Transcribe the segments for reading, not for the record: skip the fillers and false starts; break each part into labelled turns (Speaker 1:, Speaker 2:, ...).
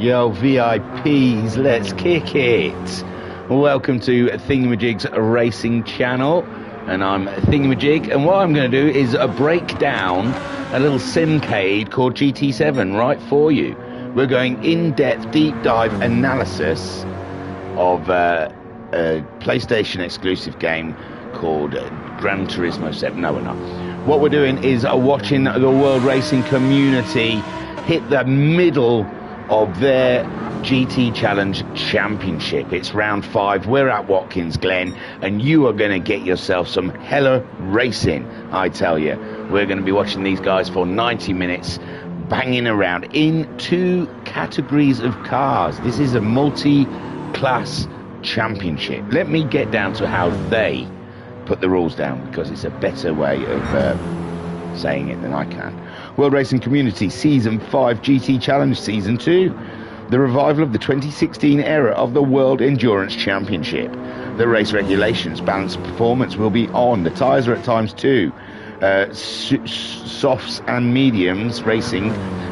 Speaker 1: Yo, VIPs, let's kick it. Welcome to Thingamajig's racing channel, and I'm Thingymajig, and what I'm going to do is break down a little simcade called GT7 right for you. We're going in-depth, deep dive analysis of a PlayStation exclusive game called Gran Turismo 7. No, we're not. What we're doing is watching the world racing community hit the middle of their GT Challenge Championship. It's round 5. We're at Watkins Glen, and you are going to get yourself some hella racing, I tell you. We're going to be watching these guys for 90 minutes, banging around in 2 categories of cars. This is a multi-class championship. Let me get down to how they put the rules down, because it's a better way of saying it than I can. World Racing Community Season 5 GT Challenge Season 2. The revival of the 2016 era of the World Endurance Championship. The race regulations, balance of performance will be on. The tyres are at times 2. Softs and mediums racing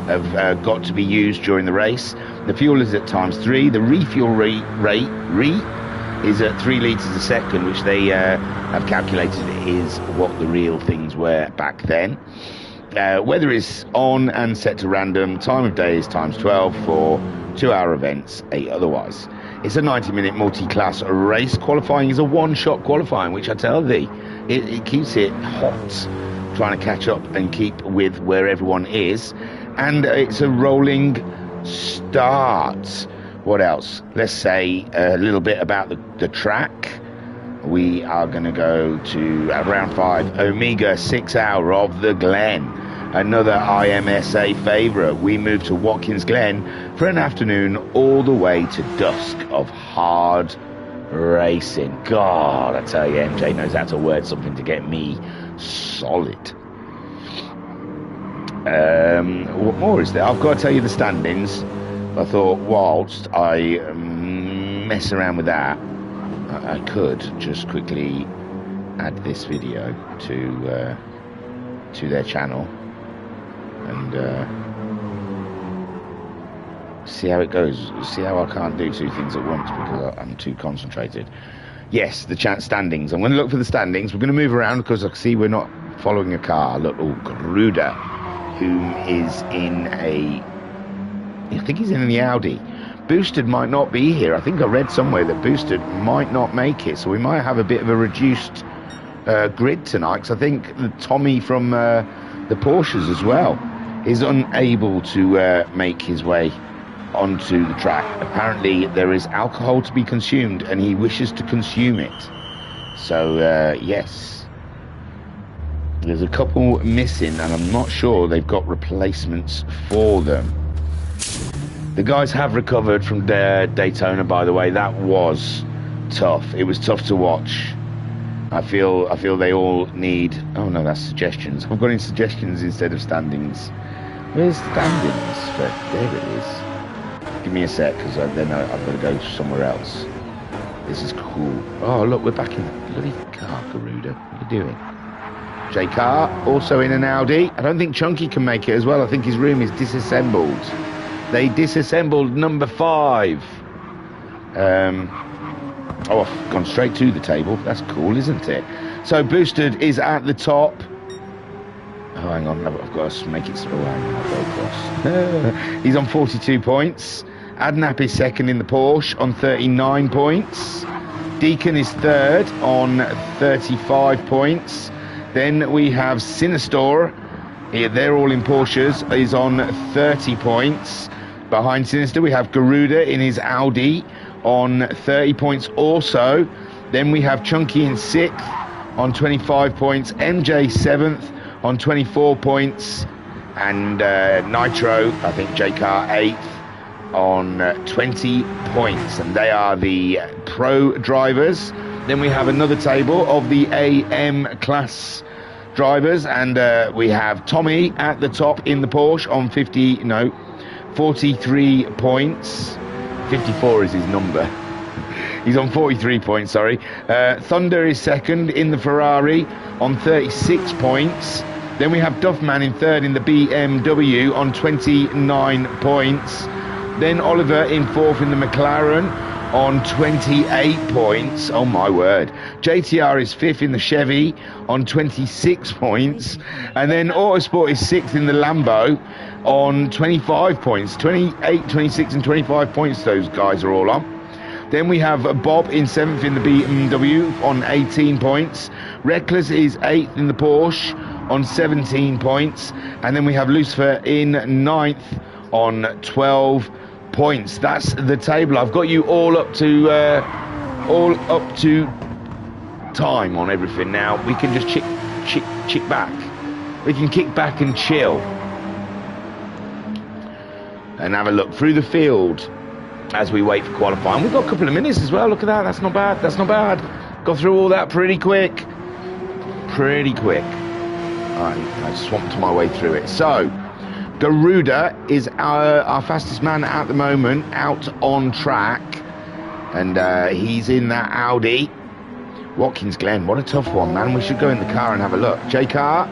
Speaker 1: have got to be used during the race. The fuel is at times 3. The refuel rate is at 3 litres a second, which they have calculated is what the real things were back then. Weather is on and set to random. Time of day is times 12 for 2-hour events, 8 otherwise. It's a 90-minute multi-class race. Qualifying is a one-shot qualifying, which I tell thee, it keeps it hot, trying to catch up and keep with where everyone is. And it's a rolling start. What else? Let's say a little bit about the track. We are going to go to round 5, Omega 6 Hour of the Glen. Another IMSA favourite. We move to Watkins Glen for an afternoon all the way to dusk of hard racing. God, I tell you, MJ knows how to word something to get me solid. What more is there? I've got to tell you the standings. I thought, whilst I mess around with that, I could just quickly add this video to their channel and see how it goes. See how I can't do 2 things at once because I'm too concentrated. Yes, the standings. I'm going to look for the standings. We're going to move around because I can see we're not following a car. Look, Garuda, who is in I think he's in the Audi. Boosted might not be here. I think I read somewhere that Boosted might not make it, so we might have a bit of a reduced grid tonight, because I think Tommy from the Porsches as well is unable to make his way onto the track. Apparently there is alcohol to be consumed and he wishes to consume it. So yes, there's a couple missing and I'm not sure they've got replacements for them. The guys have recovered from their Daytona, by the way. That was tough. It was tough to watch. I feel they all need... Oh, no, that's suggestions. I've got in suggestions instead of standings. Where's standings? But there it is. Give me a sec, because then I've got to go somewhere else. This is cool. Oh, look, we're back in the bloody car, Garuda. What are you doing? J Car, also in an Audi. I don't think Chunky can make it as well. I think his room is disassembled. They disassembled number 5. Oh, I've gone straight to the table. That's cool, isn't it? So Boosted is at the top. Oh, hang on. I've got to make it slow. I'll go across. He's on 42 points. Adnap is second in the Porsche on 39 points. Deacon is third on 35 points. Then we have Sinistor. They're all in Porsches. Is on 30 points. Behind Sinister, we have Garuda in his Audi on 30 points also. Then we have Chunky in 6th on 25 points. MJ 7th on 24 points. And Nitro, I think J-Car 8th on 20 points. And they are the pro drivers. Then we have another table of the AM class drivers. And we have Tommy at the top in the Porsche on 43 points. 54 is his number. He's on 43 points, sorry. Thunder is second in the Ferrari on 36 points. Then we have Duffman in third in the BMW on 29 points. Then Oliver in 4th in the McLaren on 28 points. Oh my word. JTR is 5th in the Chevy on 26 points. And then Autosport is 6th in the Lambo on 25 points. 28, 26 and 25 points those guys are all on. Then we have Bob in 7th in the BMW on 18 points. Reckless is 8th in the Porsche on 17 points. And then we have Lucifer in 9th on 12 points. That's the table. I've got you all up to time on everything now. We can just chick back. We can kick back and chill and have a look through the field as we wait for qualifying. We've got a couple of minutes as well. Look at that. That's not bad. That's not bad. Got through all that pretty quick. Pretty quick. I swamped my way through it. So Garuda is our fastest man at the moment, out on track, and he's in that Audi. Watkins Glen, what a tough one, man. We should go in the car and have a look. J-Car,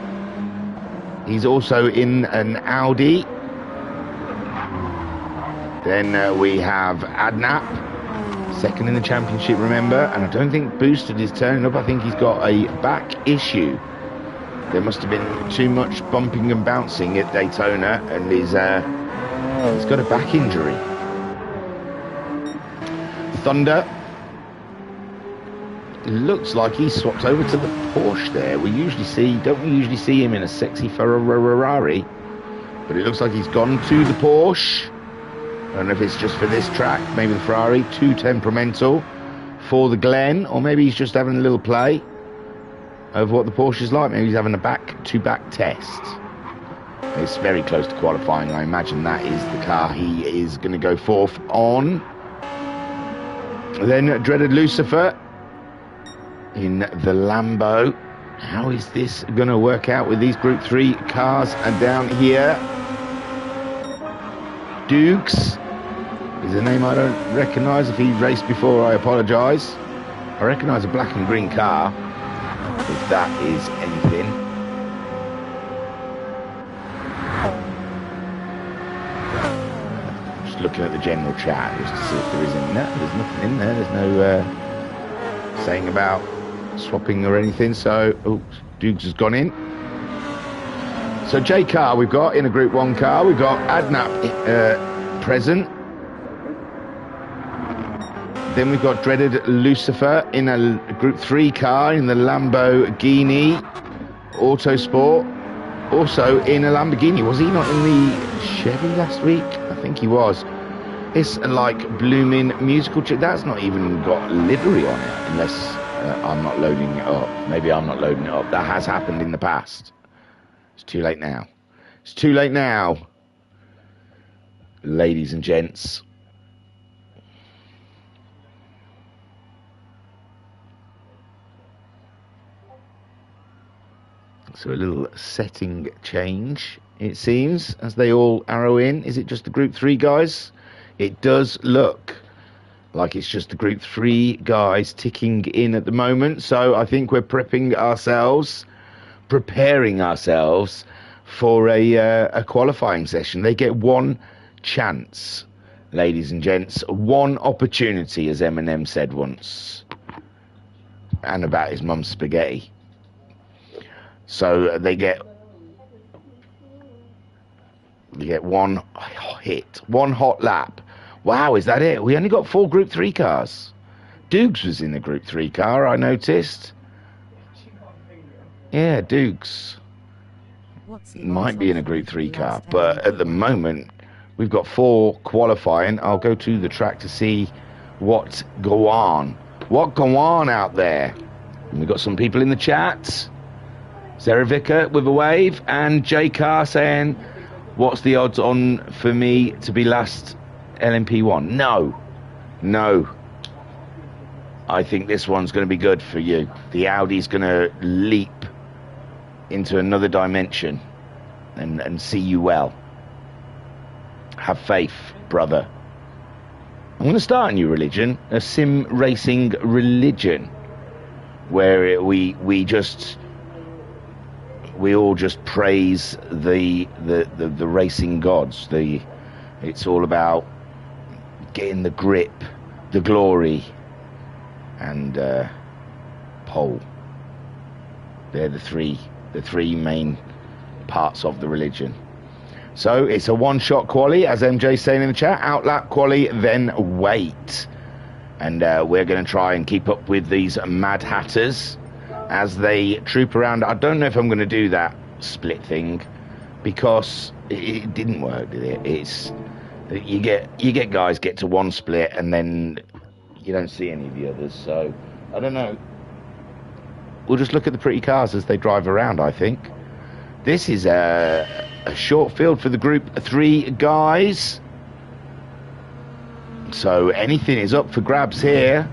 Speaker 1: he's also in an Audi. Then we have Adnap, 2nd in the championship, remember, and I don't think Boosted is turning up. I think he's got a back issue. There must have been too much bumping and bouncing at Daytona, and he's got a back injury. Thunder, looks like he swapped over to the Porsche there. Don't we usually see him in a sexy Ferrari? But it looks like he's gone to the Porsche. I don't know if it's just for this track, maybe the Ferrari, too temperamental for the Glen, or maybe he's just having a little play of what the Porsche is like. Maybe he's having a back-to-back test. It's very close to qualifying. I imagine that is the car he is going to go 4th on. Then dreaded Lucifer in the Lambo. How is this going to work out with these Group 3 cars? And down here, Dukes is a name I don't recognise. If he raced before, I apologise. I recognise a black and green car, if that is anything. Just looking at the general chat just to see if there is any. No, there's nothing in there. There's no saying about swapping or anything. So, oh, Dukes has gone in. So J-Car we've got in a Group 1 car. We've got Adnap present. Then we've got dreaded Lucifer in a Group 3 car in the Lamborghini Autosport. Also in a Lamborghini. Was he not in the Chevy last week? I think he was. It's like blooming musical chick. That's not even got livery on it, unless I'm not loading it up. Maybe I'm not loading it up. That has happened in the past. It's too late now. It's too late now, ladies and gents. So a little setting change, it seems, as they all arrow in. Is it just the Group 3 guys? It does look like it's just the Group 3 guys ticking in at the moment. So I think we're preparing ourselves for a qualifying session. They get one chance, ladies and gents. One opportunity, as Eminem said once. And about his mum's spaghetti. So they get one hit, one hot lap. Wow, is that it? We only got 4 Group 3 cars. Dukes was in the Group 3 car, I noticed. Yeah, Dukes might be in a Group 3 car, but at the moment we've got 4 qualifying. I'll go to the track to see what go on. What go on out there? And we've got some people in the chat. Sarah Vicker with a wave, and J Car saying, what's the odds on for me to be last LMP1? No. I think this one's going to be good for you. The Audi's going to leap into another dimension and see you well. Have faith, brother. I'm going to start a new religion, a sim racing religion, where we all just praise the racing gods. It's all about getting the grip, the glory, and pole. They're the three main parts of the religion. So it's a one-shot quali, as MJ's saying in the chat. Outlap quali, then wait. And we're going to try and keep up with these Mad Hatters as they troop around. I don't know if I'm going to do that split thing, because it didn't work, did it? It's you get guys get to one split and then you don't see any of the others. So I don't know. We'll just look at the pretty cars as they drive around, I think. This is a short field for the Group 3 guys. So anything is up for grabs here.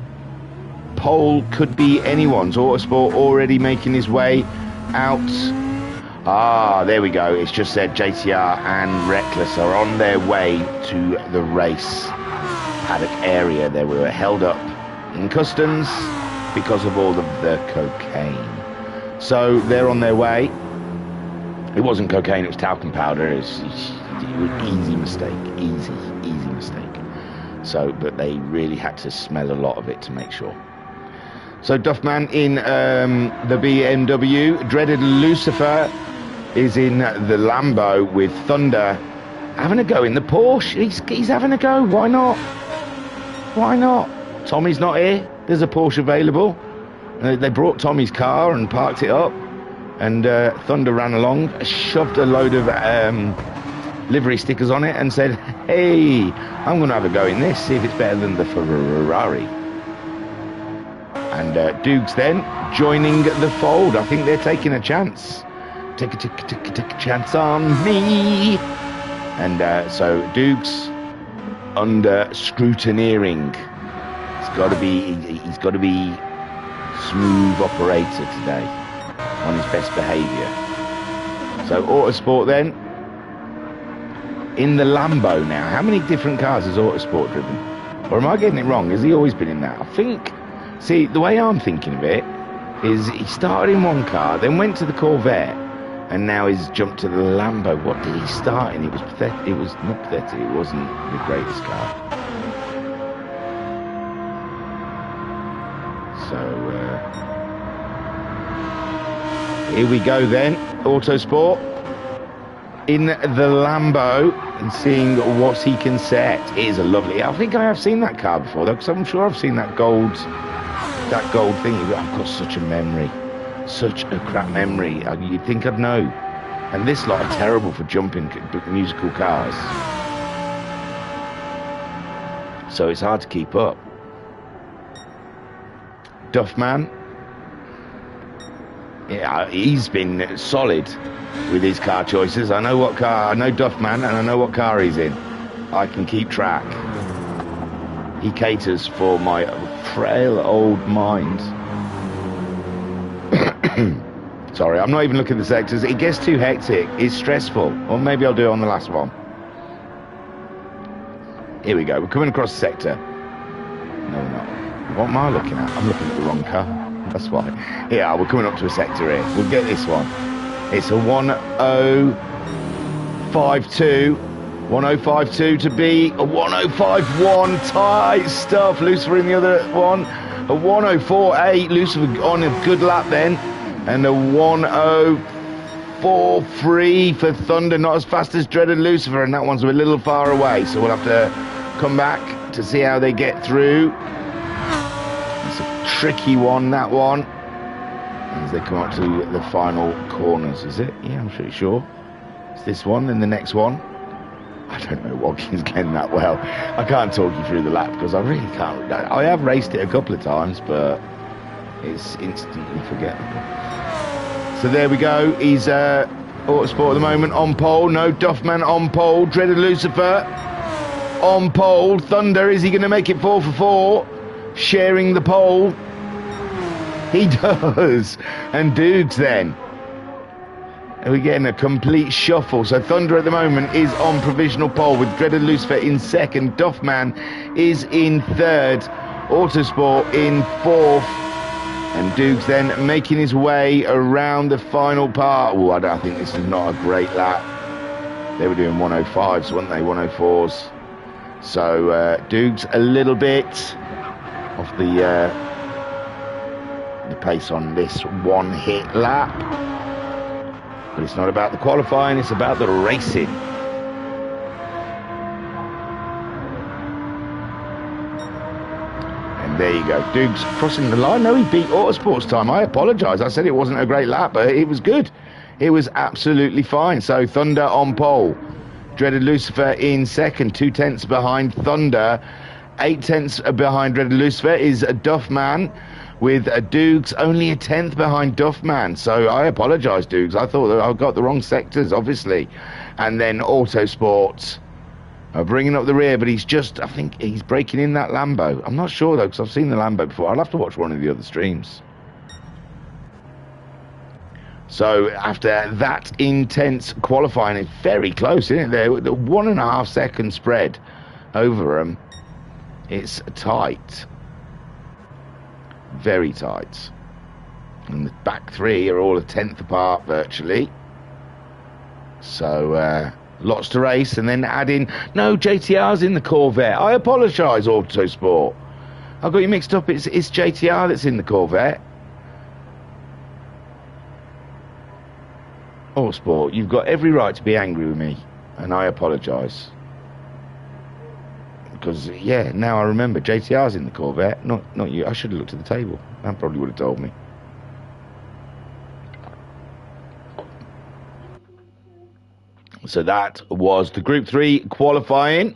Speaker 1: Pole could be anyone's. Autosport already making his way out. Ah, there we go. It's just said JTR and Reckless are on their way to the race paddock area. They were held up in customs because of all of the cocaine. So they're on their way. It wasn't cocaine, it was talcum powder. It was easy mistake. Easy mistake. So, but they really had to smell a lot of it to make sure. So Duffman in the BMW. Dreaded Lucifer is in the Lambo with Thunder having a go in the Porsche. He's having a go. Why not? Why not? Tommy's not here. There's a Porsche available. They brought Tommy's car and parked it up. And Thunder ran along, shoved a load of livery stickers on it and said, hey, I'm going to have a go in this, see if it's better than the Ferrari. And Dukes then joining the fold. I think they're taking a chance. Take a chance on me. And so Dukes under scrutineering. He's got to be smooth operator today, on his best behaviour. So Autosport then in the Lambo now. How many different cars has Autosport driven? Or am I getting it wrong? Has he always been in that? I think, see, the way I'm thinking of it is he started in one car, then went to the Corvette, and now he's jumped to the Lambo. What did he start in? It was pathetic. It was not pathetic. It wasn't the greatest car. So here we go then. Autosport in the Lambo and seeing what he can set. It is a lovely. I think I have seen that car before though, because I'm sure I've seen that gold thing. I've got such a memory, such a crap memory. You'd think I'd know. And this lot are terrible for jumping musical cars, so it's hard to keep up. Duffman, yeah, he's been solid with his car choices. I know what car, I know Duffman, and I know what car he's in. I can keep track. He caters for my frail old mind. Sorry, I'm not even looking at the sectors. It gets too hectic. It's stressful. Or maybe I'll do it on the last one. Here we go. We're coming across the sector. No, we're not. What am I looking at? I'm looking at the wrong car. That's why. Yeah, we're coming up to a sector here. We'll get this one. It's a 1052. 1052 to be a 1051. Tight stuff. Lucifer in the other one. A 1048. Lucifer on a good lap then. And a 1043 for Thunder. Not as fast as Dreaded Lucifer. And that one's a little far away. So we'll have to come back to see how they get through. It's a tricky one, that one. As they come up to the final corners, is it? Yeah, I'm pretty sure. It's this one and the next one. I don't know Watkins Glen that well. I can't talk you through the lap because I really can't. I have raced it a couple of times, but it's instantly forgettable. So there we go. He's Autosport at the moment on pole. No, Duffman on pole. Dreaded Lucifer on pole. Thunder, is he going to make it 4 for 4? Sharing the pole. He does. And Dukes then. And we're getting a complete shuffle. So Thunder at the moment is on provisional pole with Dreaded Lucifer in second. Duffman is in third. Autosport in fourth. And Dukes then making his way around the final part. Oh, I think this is not a great lap. They were doing 105s, weren't they? 104s. So Dukes a little bit off the pace on this one-hit lap. But it's not about the qualifying, it's about the racing. And there you go, Dukes crossing the line. No, he beat Autosport's time. I apologise. I said it wasn't a great lap, but it was good. It was absolutely fine. So Thunder on pole. Dreaded Lucifer in second, 2/10 behind Thunder. 8/10 behind Dreaded Lucifer is Duffman, with Dukes only a 10th behind Duffman. So I apologise, Dukes. I thought that I got the wrong sectors, obviously. And then Autosport bringing up the rear, but he's just, I think he's breaking in that Lambo. I'm not sure, though, because I've seen the Lambo before. I'll have to watch one of the other streams. So after that intense qualifying, it's very close, isn't it? The 1.5 second spread over them. It's tight. Very tight. And the back three are all a 10th apart virtually. So lots to race, and then add in, no, JTR's in the Corvette. I apologise, Autosport. I got you mixed up. It's JTR that's in the Corvette. Autosport, you've got every right to be angry with me, and I apologise. Because, yeah, now I remember, JTR's in the Corvette, not you. I should have looked at the table. That probably would have told me. So that was the Group 3 qualifying.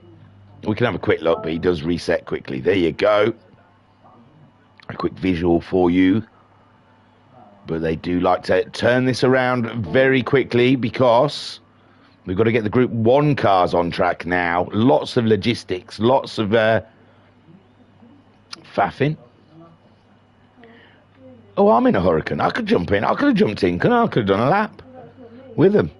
Speaker 1: We can have a quick look, but he does reset quickly. There you go. A quick visual for you. But they do like to turn this around very quickly because we've got to get the Group 1 cars on track now. Lots of logistics, lots of faffing. Oh, I'm in a hurricane. I could jump in. I could have jumped in. I could have done a lap with them.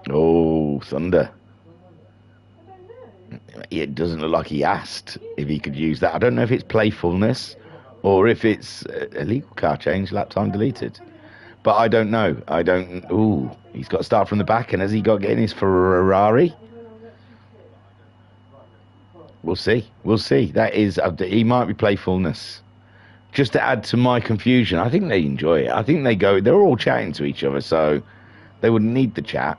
Speaker 1: Oh, Thunder. It doesn't look like he asked if he could use that. I don't know if it's playfulness or if it's a legal car change, lap time deleted. But I don't know. Ooh, he's got to start from the back, and has he got to get in his Ferrari? We'll see. We'll see. That is, he might be playfulness. Just to add to my confusion, I think they enjoy it. I think they're all chatting to each other, so they wouldn't need the chat.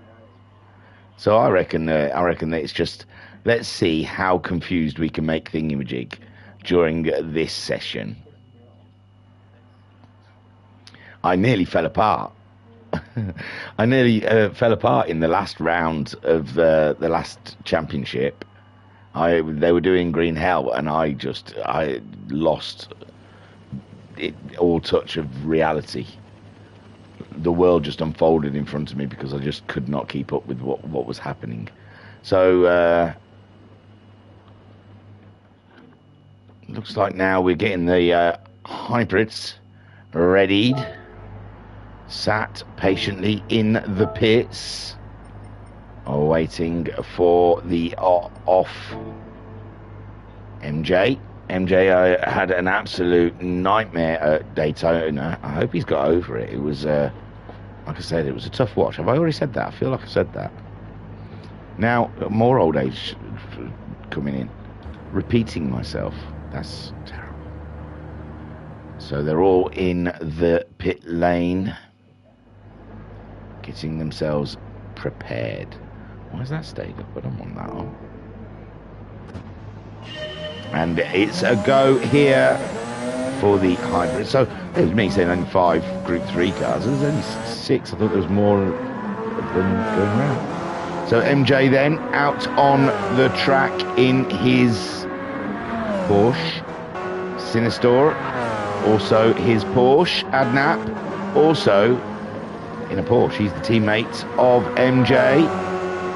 Speaker 1: So I reckon that it's just, let's see how confused we can make Thingymajig during this session. I nearly fell apart. I nearly fell apart in the last round of the last championship. They were doing Green Hell, and I lost all touch of reality. The world just unfolded in front of me because I just could not keep up with what was happening. So looks like now we're getting the hybrids readied, sat patiently in the pits, waiting for the off. MJ had an absolute nightmare at Daytona. I hope he's got over it. It was, like I said, it was a tough watch. Have I already said that? I feel like I said that. Now, more old age coming in. Repeating myself. That's terrible. So they're all in the pit lane, getting themselves prepared. Why is that stayed up? I don't want that on. And it's a go here for the hybrid. So there's me saying only 5 Group 3 cars. There's only 6. I thought there was more of them going around. So MJ then out on the track in his Porsche. Sinistor, also his Porsche. Adnap, also in a Porsche. He's the teammate of MJ.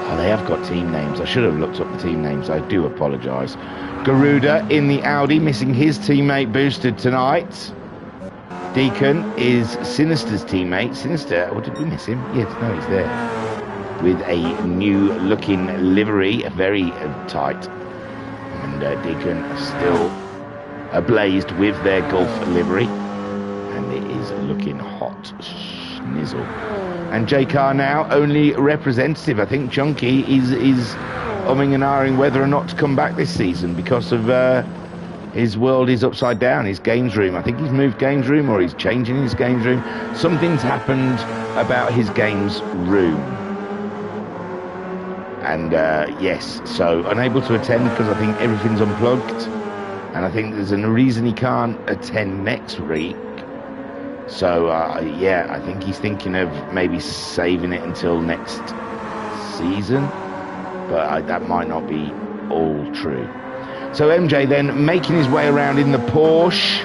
Speaker 1: Oh, they have got team names. I should have looked up the team names. I do apologise. Garuda in the Audi, missing his teammate Boosted tonight. Deacon is Sinister's teammate. Sinister, or did we miss him? Yes, no, he's there. With a new looking livery, very tight. And Deacon still ablazed with their Gulf livery. And it is looking hot Schnizzle. And J Car now only representative. I think Junkie is umming and ahhing whether or not to come back this season because of his world is upside down, his games room. I think he's moved games room or he's changing his games room. Something's happened about his games room. And yes, so unable to attend because I think everything's unplugged. And I think there's a reason he can't attend next week. So, yeah, I think he's thinking of maybe saving it until next season. But that might not be all true. So MJ then making his way around in the Porsche.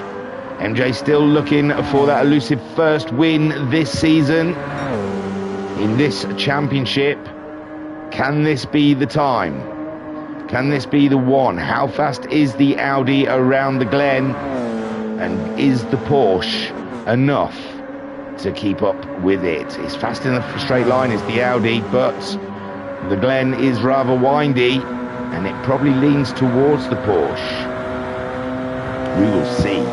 Speaker 1: MJ still looking for that elusive first win this season in this championship. Can this be the time? Can this be the one? How fast is the Audi around the Glen? And is the Porsche enough to keep up with it? It's fast in a straight line is the Audi, but the Glen is rather windy and it probably leans towards the Porsche. We will see.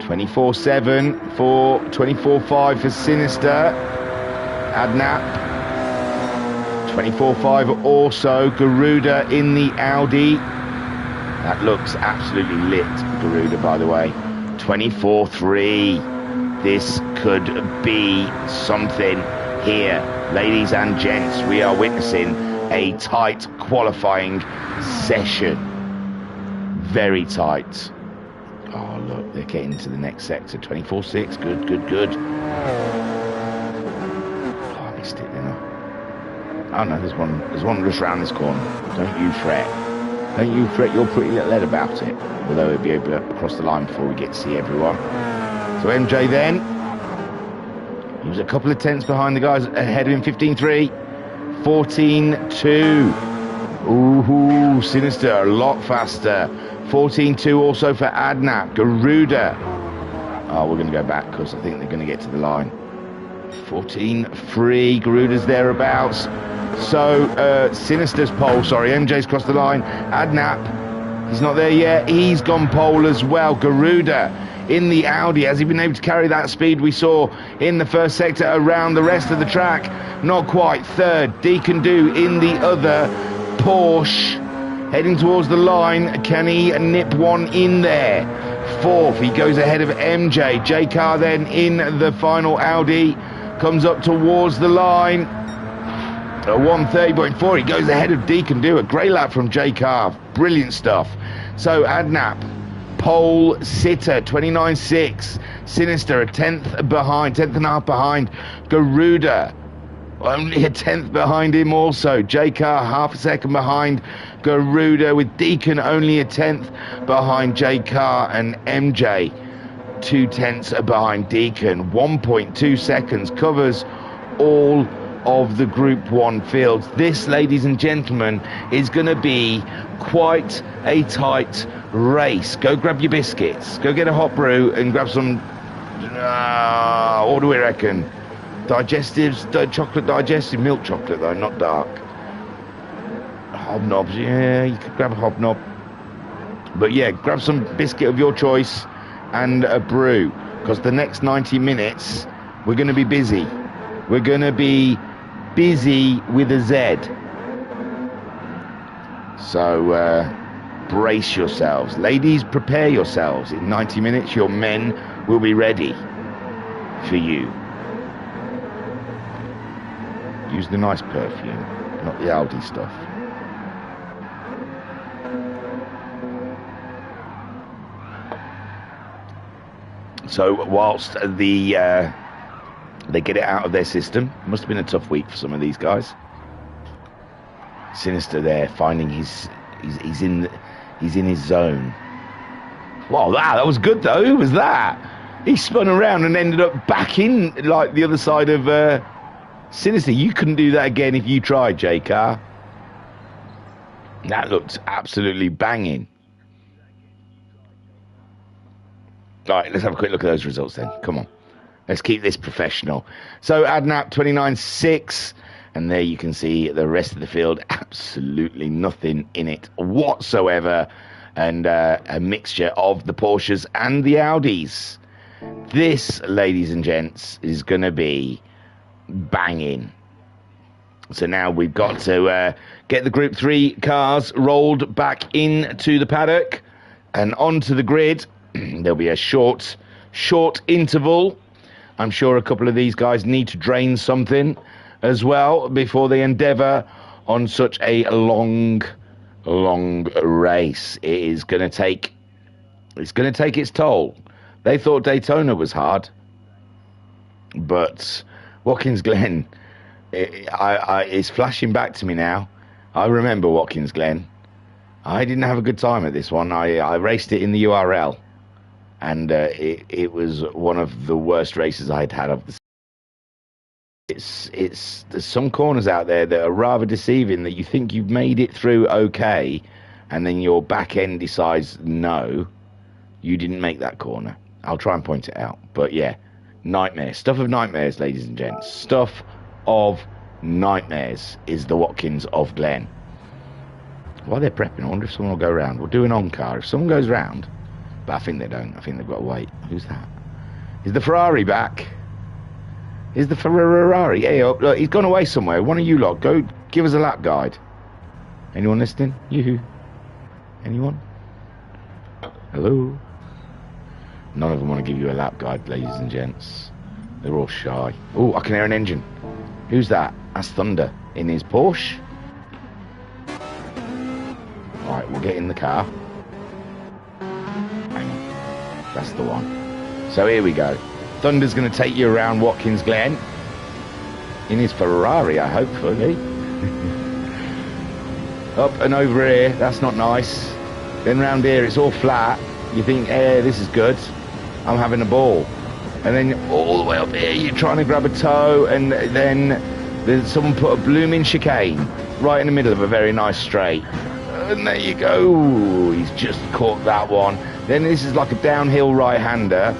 Speaker 1: 24-7 for 24-5 for Sinister. Adnap. 24-5 also Garuda in the Audi. That looks absolutely lit, Garuda, by the way. 24-3. This could be something here. Ladies and gents, we are witnessing a tight qualifying session. Very tight. Oh, look, they're getting to the next sector. 24-6. Good, good, good. Oh, I missed it, didn't I? Oh, no, there's one just round this corner. Don't you fret. Don't you fret your pretty little head about it. Although we'll be able to cross the line before we get to see everyone. So MJ then. He was a couple of tenths behind the guys ahead of him. 15-3. 14-2. Ooh, Sinister a lot faster. 14-2 also for Adnap. Garuda. Oh, we're going to go back because I think they're going to get to the line. 14-3. Garuda's thereabouts. So, Sinister's pole, sorry, MJ's crossed the line. Adnap, he's not there yet. He's gone pole as well. Garuda in the Audi. Has he been able to carry that speed we saw in the first sector around the rest of the track? Not quite. Third, Deacon Do in the other Porsche. Heading towards the line. Can he nip one in there? Fourth, he goes ahead of MJ. J Car then in the final Audi. Comes up towards the line. 130.4, he goes ahead of Deacon Do. A great lap from J Car. Brilliant stuff. So Adnap, pole sitter, 29.6. Sinister, a tenth behind, tenth and a half behind. Garuda, only a tenth behind him also. J Car, half a second behind Garuda, with Deacon only a tenth behind J Car, and MJ 2 tenths behind Deacon. 1.2 seconds covers all of the Group 1 fields. This, ladies and gentlemen, is going to be quite a tight race. Go grab your biscuits. Go get a hot brew and grab some, what do we reckon? Digestives, chocolate digestive, milk chocolate though, not dark. Hobnobs, yeah, you could grab a hobnob. But yeah, grab some biscuit of your choice and a brew, because the next 90 minutes, we're going to be busy. We're going to be busy with a Z. So brace yourselves. Ladies, prepare yourselves. In 90 minutes, your men will be ready for you. Use the nice perfume, not the Aldi stuff. So whilst they get it out of their system, must have been a tough week for some of these guys. Sinister there, finding he's in his zone. Wow, that was good though. Who was that? He spun around and ended up back in like the other side of Sinister. You couldn't do that again if you tried, J Car. That looked absolutely banging. Right, let's have a quick look at those results then. Come on. Let's keep this professional. So Adnap 29.6, and there you can see the rest of the field, absolutely nothing in it whatsoever, and a mixture of the Porsches and the Audis. This, ladies and gents, is going to be banging. So now we've got to get the Group 3 cars rolled back into the paddock and onto the grid. There'll be a short interval. I'm sure a couple of these guys need to drain something as well before they endeavour on such a long race. It's going to take its toll. They thought Daytona was hard, but Watkins Glen, it's flashing back to me now. I remember Watkins Glen. I didn't have a good time at this one. I raced it in the URL, and it was one of the worst races I'd had of the. There's some corners out there that are rather deceiving, that you think you've made it through okay, and then your back end decides no, you didn't make that corner. I'll try and point it out, but yeah, nightmares, stuff of nightmares, ladies and gents. Stuff of nightmares is the Watkins of Glen. While they're prepping, I wonder if someone will go round. We'll do an on-car. If someone goes round, but I think they don't. I think they've got to wait. Who's that? Is the Ferrari back? Is the Ferrari? Hey, look, he's gone away somewhere. One of you lot, go give us a lap guide. Anyone listening? You? Anyone? Hello? None of them want to give you a lap guide, ladies and gents. They're all shy. Oh, I can hear an engine. Who's that? That's Thunder in his Porsche. Alright, we'll get in the car. Hang on. That's the one. So here we go. Thunder's going to take you around Watkins Glen in his Ferrari, I hopefully. Up and over here, that's not nice. Then round here, it's all flat. You think, hey, this is good. I'm having a ball. And then all the way up here, you're trying to grab a toe, and then someone put a blooming chicane right in the middle of a very nice straight. And there you go. He's just caught that one. Then this is like a downhill right-hander.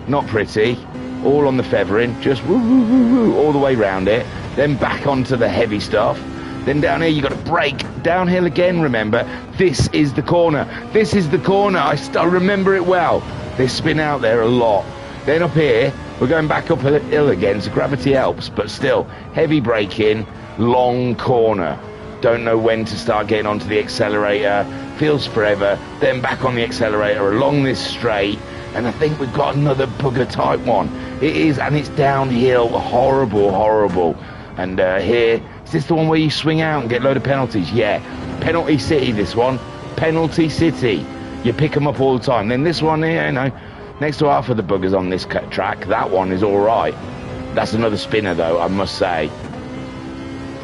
Speaker 1: Not pretty. All on the feathering. Just woo, woo, woo, woo, all the way round it. Then back onto the heavy stuff. Then down here, you've got to brake. Downhill again, remember. This is the corner. This is the corner. I remember it well. They spin out there a lot. Then up here, we're going back up a hill again, so gravity helps. But still, heavy braking, long corner. Don't know when to start getting onto the accelerator. Feels forever. Then back on the accelerator along this straight. And I think we've got another bugger type one. It is, and it's downhill. Horrible. And here, is this the one where you swing out and get a load of penalties? Yeah. Penalty City, this one. Penalty City. You pick them up all the time. Then this one here, you know, next to half of the buggers on this track, that one is all right. That's another spinner, though, I must say.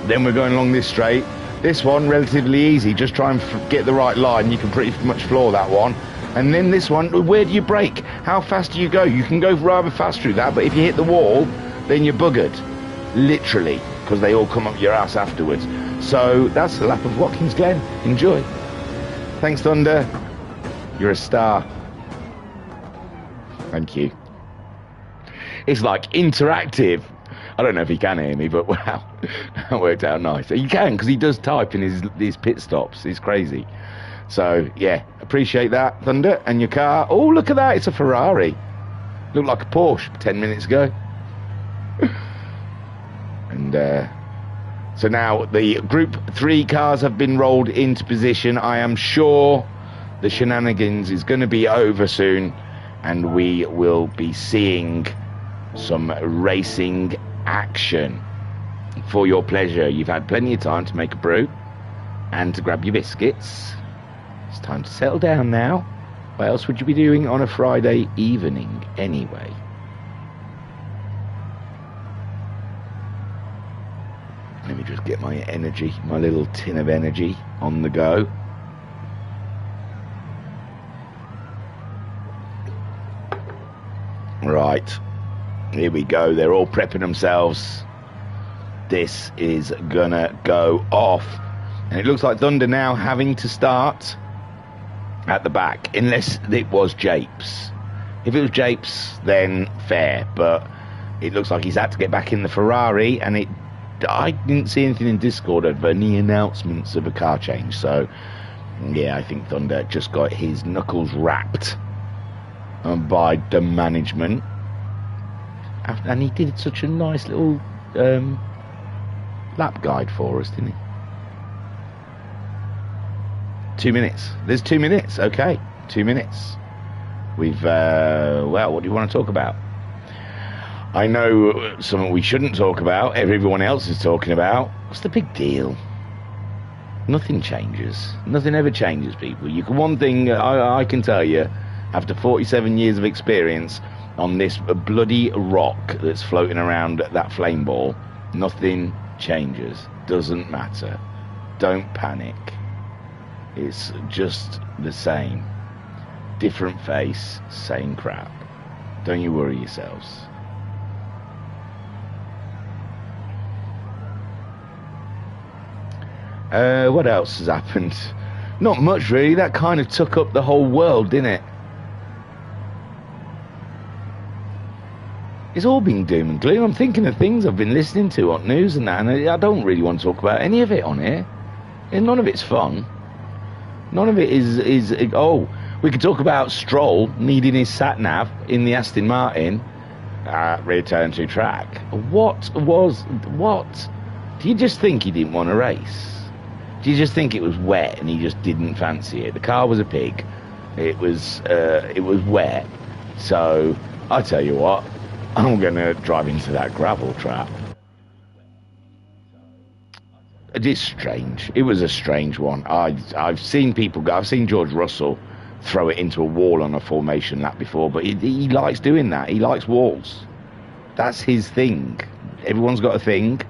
Speaker 1: Then we're going along this straight. This one, relatively easy. Just try and get the right line. You can pretty much floor that one. And then this one, where do you brake? How fast do you go? You can go rather fast through that, but if you hit the wall, then you're buggered. Literally, because they all come up your ass afterwards. So that's the lap of Watkins Glen. Enjoy. Thanks, Thunder. You're a star. Thank you. It's like interactive. I don't know if he can hear me, but wow, that worked out nice. He can, because he does type in his pit stops. It's crazy. So, yeah, appreciate that, Thunder. And your car. Oh, look at that. It's a Ferrari. Looked like a Porsche 10 minutes ago. And so now the Group 3 cars have been rolled into position. I am sure the shenanigans is going to be over soon, and we will be seeing some racing action for your pleasure. You've had plenty of time to make a brew and to grab your biscuits. It's time to settle down now. What else would you be doing on a Friday evening anyway? Let me just get my energy, my little tin of energy on the go. Right, here we go. They're all prepping themselves. This is gonna go off. And it looks like Thunder now having to start at the back, unless it was Japes. If it was Japes, then fair, but it looks like he's had to get back in the Ferrari, and I didn't see anything in Discord of any announcements of a car change, so yeah, I think Thunder just got his knuckles wrapped by the management. And he did such a nice little lap guide for us, didn't he? 2 minutes. There's 2 minutes. Okay, 2 minutes. We've, well, what do you want to talk about? I know something we shouldn't talk about, everyone else is talking about. What's the big deal? Nothing changes. Nothing ever changes, people. You can, one thing I can tell you, after 47 years of experience on this bloody rock that's floating around that flame ball, nothing changes. Doesn't matter. Don't panic. It's just the same. Different face, same crap. Don't you worry yourselves. What else has happened? Not much, really. That kind of took up the whole world, didn't it? It's all been doom and gloom. I'm thinking of things I've been listening to on news and that, and I don't really want to talk about any of it on here. And none of it's fun. None of it is oh, we could talk about Stroll needing his sat-nav in the Aston Martin return to track. What? Do you just think he didn't want to race? Do you just think it was wet and he just didn't fancy it? The car was a pig. It was wet. So I tell you what, I'm going to drive into that gravel trap. It's strange. It was a strange one. I've seen people go. I've seen George Russell throw it into a wall on a formation lap before, but he likes doing that. He likes walls. That's his thing. Everyone's got a thing.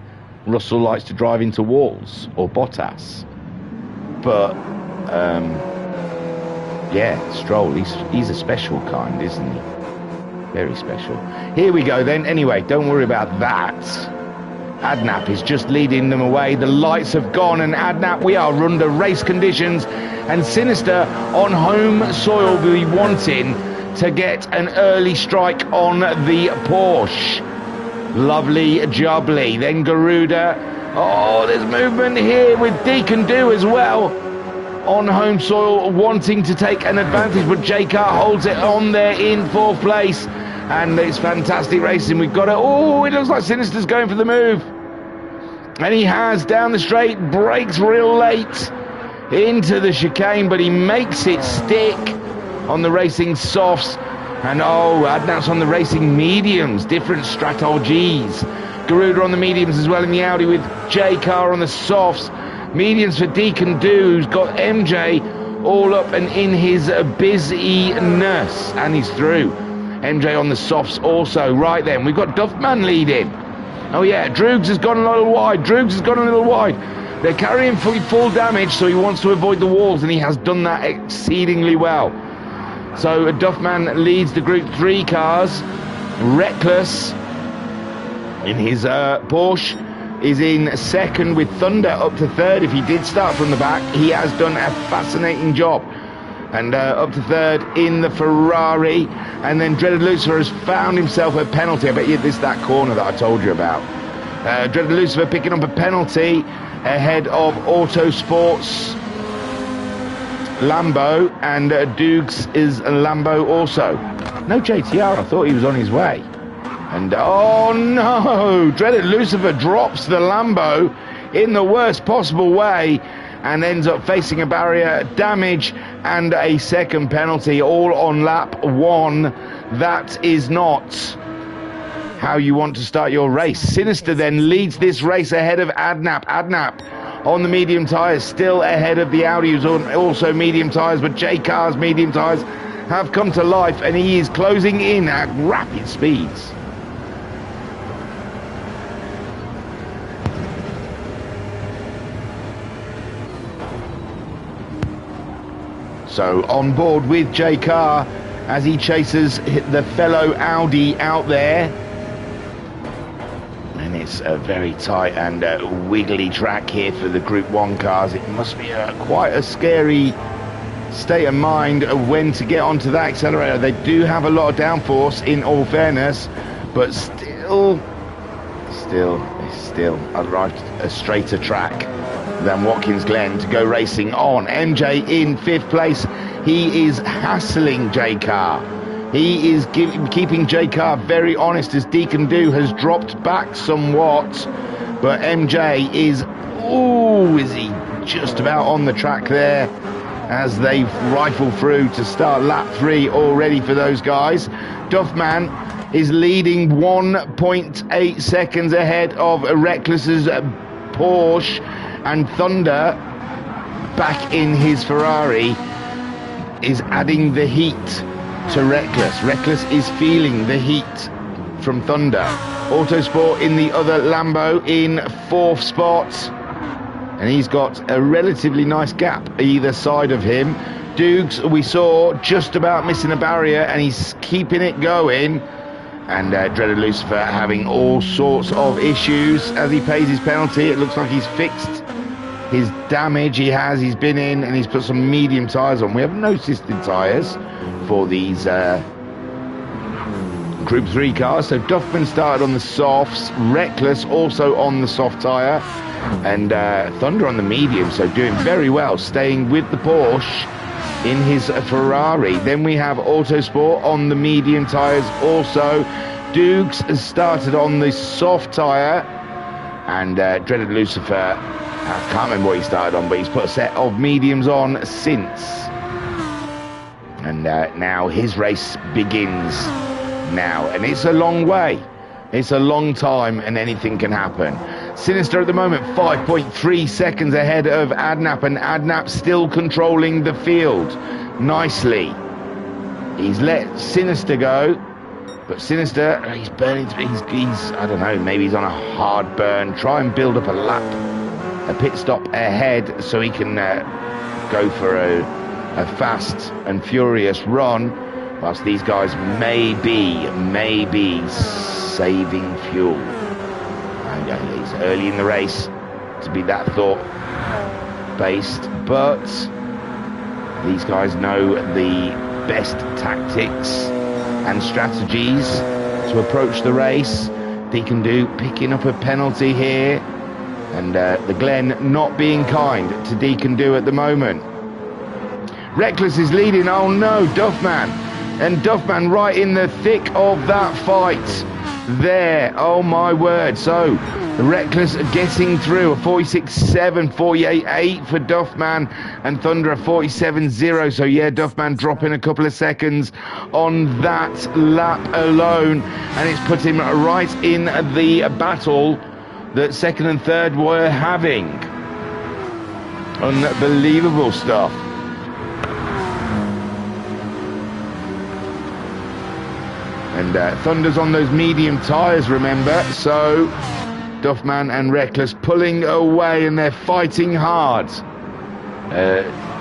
Speaker 1: Russell likes to drive into walls, or Bottas. But yeah, Stroll, he's a special kind, isn't he? Very special. Here we go then. Anyway, don't worry about that. Adnap is just leading them away. The lights have gone, and Adnap, we are under race conditions, and Sinister on home soil will be wanting to get an early strike on the Porsche. Lovely jubbly. Then Garuda. Oh, there's movement here with Deacon Do as well. On home soil, wanting to take an advantage, but J-Car holds it on there in fourth place. And it's fantastic racing. We've got it. Oh, it looks like Sinister's going for the move. And he has, down the straight, brakes real late into the chicane, but he makes it stick on the racing softs. And oh, Adnap's on the racing mediums, different strategies. Garuda on the mediums as well in the Audi, with J-Car on the softs. Mediums for Deacon Do, who's got MJ all up and in his busyness. And he's through. MJ on the softs also. Right then, we've got Duffman leading. Oh yeah, Droogs has gone a little wide. They're carrying full damage, so he wants to avoid the walls, and he has done that exceedingly well. So Duffman leads the Group 3 cars. Reckless in his Porsche is in second, with Thunder up to third. If he did start from the back, he has done a fascinating job. And up to third in the Ferrari. And then Dreaded Lucifer has found himself a penalty. I bet you this is that corner that I told you about. Dreaded Lucifer picking up a penalty ahead of Autosport's Lambo, and Dukes is a Lambo also. No JTR, I thought he was on his way. And oh no, Dreaded Lucifer drops the Lambo in the worst possible way and ends up facing a barrier, damage and a second penalty, all on lap 1. That is not how you want to start your race. Sinister then leads this race ahead of Adnap. Adnap on the medium tyres, still ahead of the Audi, who's on also medium tyres, but J-Car's medium tyres have come to life, and he is closing in at rapid speeds. So on board with J-Car as he chases the fellow Audi out there. And it's a very tight and wiggly track here for the Group 1 cars. It must be quite a scary state of mind of when to get onto that accelerator. They do have a lot of downforce, in all fairness, but still I'd like a straighter track than Watkins Glen to go racing on. MJ in 5th place. He is hassling J-Car. He is keeping J-Car very honest as Deacon Do has dropped back somewhat. But MJ is he just about on the track there as they rifle through to start lap 3 already for those guys. Duffman is leading 1.8 seconds ahead of Reckless's Porsche, and Thunder, back in his Ferrari, is adding the heat to Reckless. Reckless is feeling the heat from Thunder. Autosport in the other Lambo in 4th spot, and he's got a relatively nice gap either side of him. Dukes, we saw, just about missing a barrier, and he's keeping it going. And Dreaded Lucifer having all sorts of issues as he pays his penalty. It looks like he's fixed his damage he's been in, and he's put some medium tyres on. We have no assisted tyres for these Group 3 cars. So Duffman started on the softs, Reckless also on the soft tyre, and Thunder on the medium, so doing very well, staying with the Porsche in his Ferrari. Then we have Autosport on the medium tyres also. Dukes has started on the soft tyre, and Dreaded Lucifer, I can't remember what he started on, but he's put a set of mediums on since. And now his race begins now, and it's a long way. It's a long time, and anything can happen. Sinister at the moment 5.3 seconds ahead of Adnap, and Adnap still controlling the field nicely. He's let Sinister go, but Sinister, he's burning, he's I don't know, maybe he's on a hard burn. Try and build up a lap, a pit stop ahead, so he can go for a fast and furious run, whilst these guys may be saving fuel. And it's early in the race to be that thought based, but these guys know the best tactics and strategies to approach the race. Deacon Do picking up a penalty here, and the Glen not being kind to Deacon Do at the moment. Reckless is leading. Oh no, Duffman, and Duffman right in the thick of that fight there. Oh my word. So Reckless getting through a 46.7, 48.8 for Duffman, and Thunder a 47.0. So yeah, Duffman dropping a couple of seconds on that lap alone, and it's put him right in the battle that second and third were having. Unbelievable stuff. And Thunder's on those medium tyres, remember, so Duffman and Reckless pulling away, and they're fighting hard.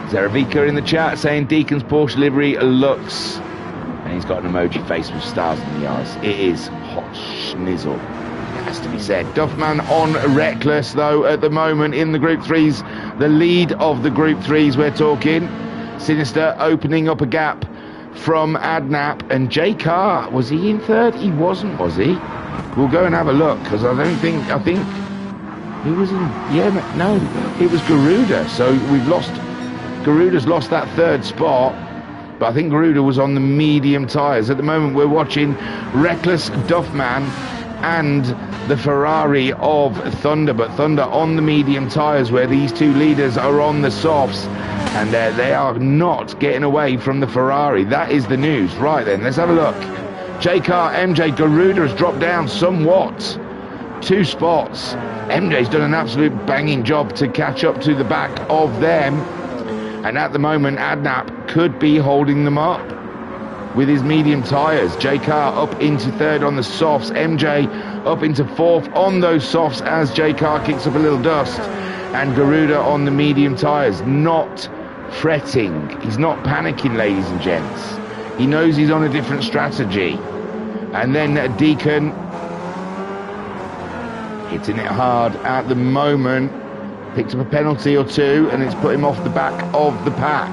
Speaker 1: Zaravika in the chat saying Deacon's Porsche livery looks, and he's got an emoji face with stars in the eyes. It is hot schnizzle, it has to be said. Duffman on Reckless though at the moment in the Group 3s, the lead of the Group 3s we're talking. Sinister opening up a gap from Adnap, and J Carr, was he in third? He wasn't, was he? We'll go and have a look, because I think he was in, yeah, no, it was Garuda, so Garuda's lost that third spot, but I think Garuda was on the medium tyres. At the moment we're watching Reckless, Duffman and the Ferrari of Thunder, but Thunder on the medium tyres, where these two leaders are on the softs, and they are not getting away from the Ferrari. That is the news. Right then, let's have a look. J-Car, MJ, Garuda has dropped down somewhat, 2 spots. MJ's done an absolute banging job to catch up to the back of them, and at the moment Adnap could be holding them up with his medium tyres. J-Car up into third on the softs, MJ up into fourth on those softs as J-Car kicks up a little dust, and Garuda on the medium tyres, not fretting, he's not panicking, ladies and gents. He knows he's on a different strategy. And then Deacon hitting it hard at the moment, picked up a penalty or two, and it's put him off the back of the pack,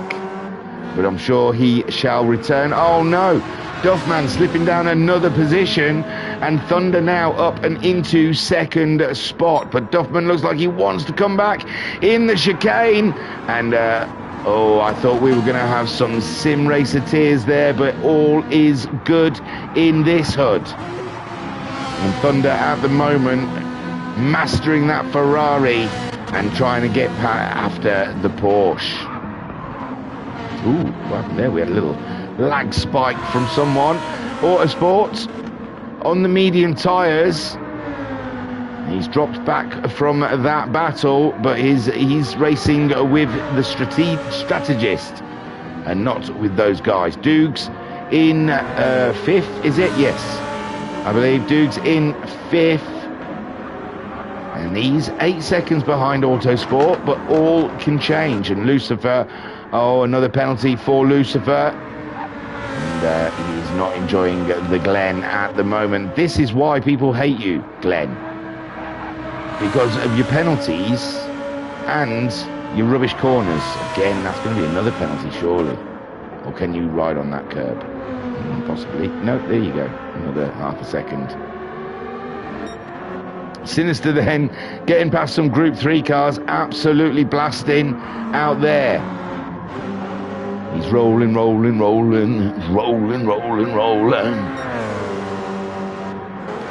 Speaker 1: but I'm sure he shall return. Oh no, Duffman slipping down another position, and Thunder now up and into second spot, but Duffman looks like he wants to come back in the chicane, and Oh, I thought we were going to have some sim racer tears there, but all is good in this hood. And Thunder at the moment mastering that Ferrari and trying to get after the Porsche. Ooh, what happened there? We had a little lag spike from someone. Autosport on the medium tyres. He's dropped back from that battle, but he's racing with the strategist and not with those guys. Dukes in 5th, is it? Yes, I believe Dukes in 5th. And he's 8 seconds behind Autosport, but all can change. And Lucifer, oh, another penalty for Lucifer. And he's not enjoying the Glen at the moment. This is why people hate you, Glenn. Because of your penalties and your rubbish corners. Again, that's going to be another penalty, surely. Or can you ride on that curb? Possibly. No, there you go. Another half a second. Sinister then getting past some Group 3 cars, absolutely blasting out there. He's rolling.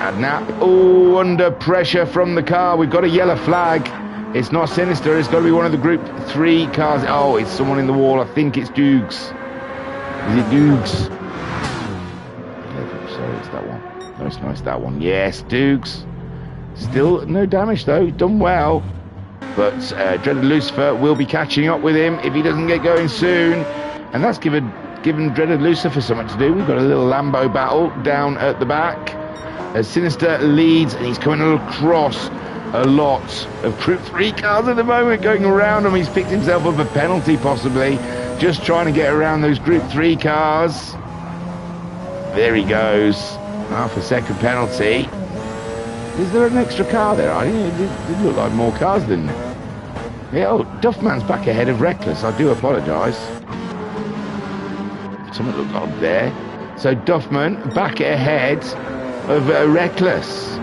Speaker 1: Adnap, oh, under pressure from the car. We've got a yellow flag. It's not Sinister, it's got to be one of the Group 3 cars. Oh, it's someone in the wall. I think it's Dukes. Is it Dukes? Sorry, it's that one. No, it's nice, that one. Yes, Dukes. Still no damage though, done well. But Dreaded Lucifer will be catching up with him if he doesn't get going soon. And that's given Dreaded Lucifer something to do. We've got a little Lambo battle down at the back. As Sinister leads, and he's coming across a lot of Group 3 cars at the moment, going around him. He's picked himself up a penalty, possibly, just trying to get around those Group 3 cars. There he goes. Half a second penalty. Is there an extra car there? It did look like more cars, didn't it? Yeah, oh, Duffman's back ahead of Reckless. I do apologise. Something looked odd there. So Duffman back ahead of Reckless.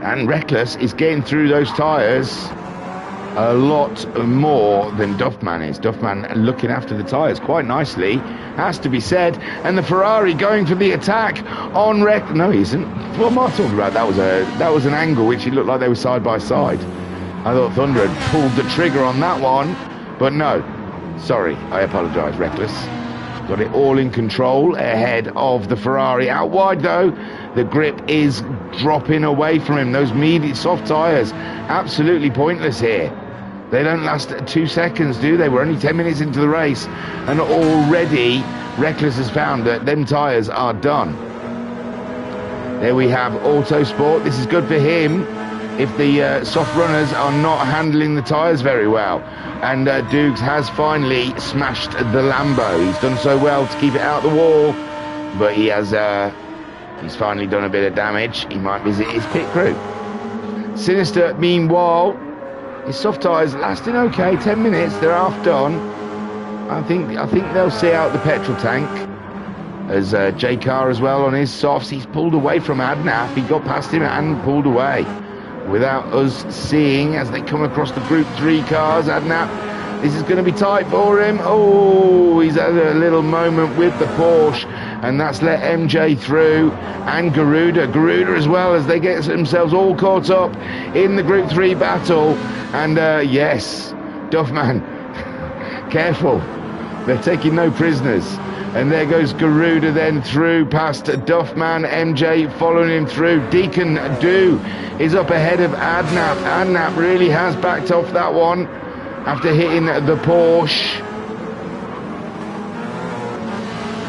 Speaker 1: And Reckless is getting through those tyres a lot more than Duffman is. Duffman looking after the tyres quite nicely, has to be said. And the Ferrari going for the attack on No, he isn't. What am I talking about? That was an angle which it looked like they were side by side. I thought Thunder had pulled the trigger on that one, but no. Sorry, I apologise, Reckless. Got it all in control ahead of the Ferrari. Out wide though, the grip is dropping away from him. Those medium soft tyres, absolutely pointless here. They don't last 2 seconds, do they? We're only 10 minutes into the race, and already Reckless has found that them tyres are done. There we have Autosport. This is good for him if the soft runners are not handling the tyres very well. And Dukes has finally smashed the Lambo. He's done so well to keep it out the wall, but he's finally done a bit of damage. He might visit his pit crew. Sinister, meanwhile, his soft tyres lasting okay. 10 minutes, they're half done. I think they'll see out the petrol tank. As J Car as well on his softs, he's pulled away from Adnaf. He got past him and pulled away without us seeing as they come across the Group 3 cars. Adnap, this is going to be tight for him. Oh, he's had a little moment with the Porsche, and that's let MJ through, and Garuda as well, as they get themselves all caught up in the Group 3 battle. And yes, Duffman, careful, they're taking no prisoners. And there goes Garuda then through past Duffman. MJ following him through. Deacon Do is up ahead of Adnap. Adnap really has backed off that one after hitting the Porsche.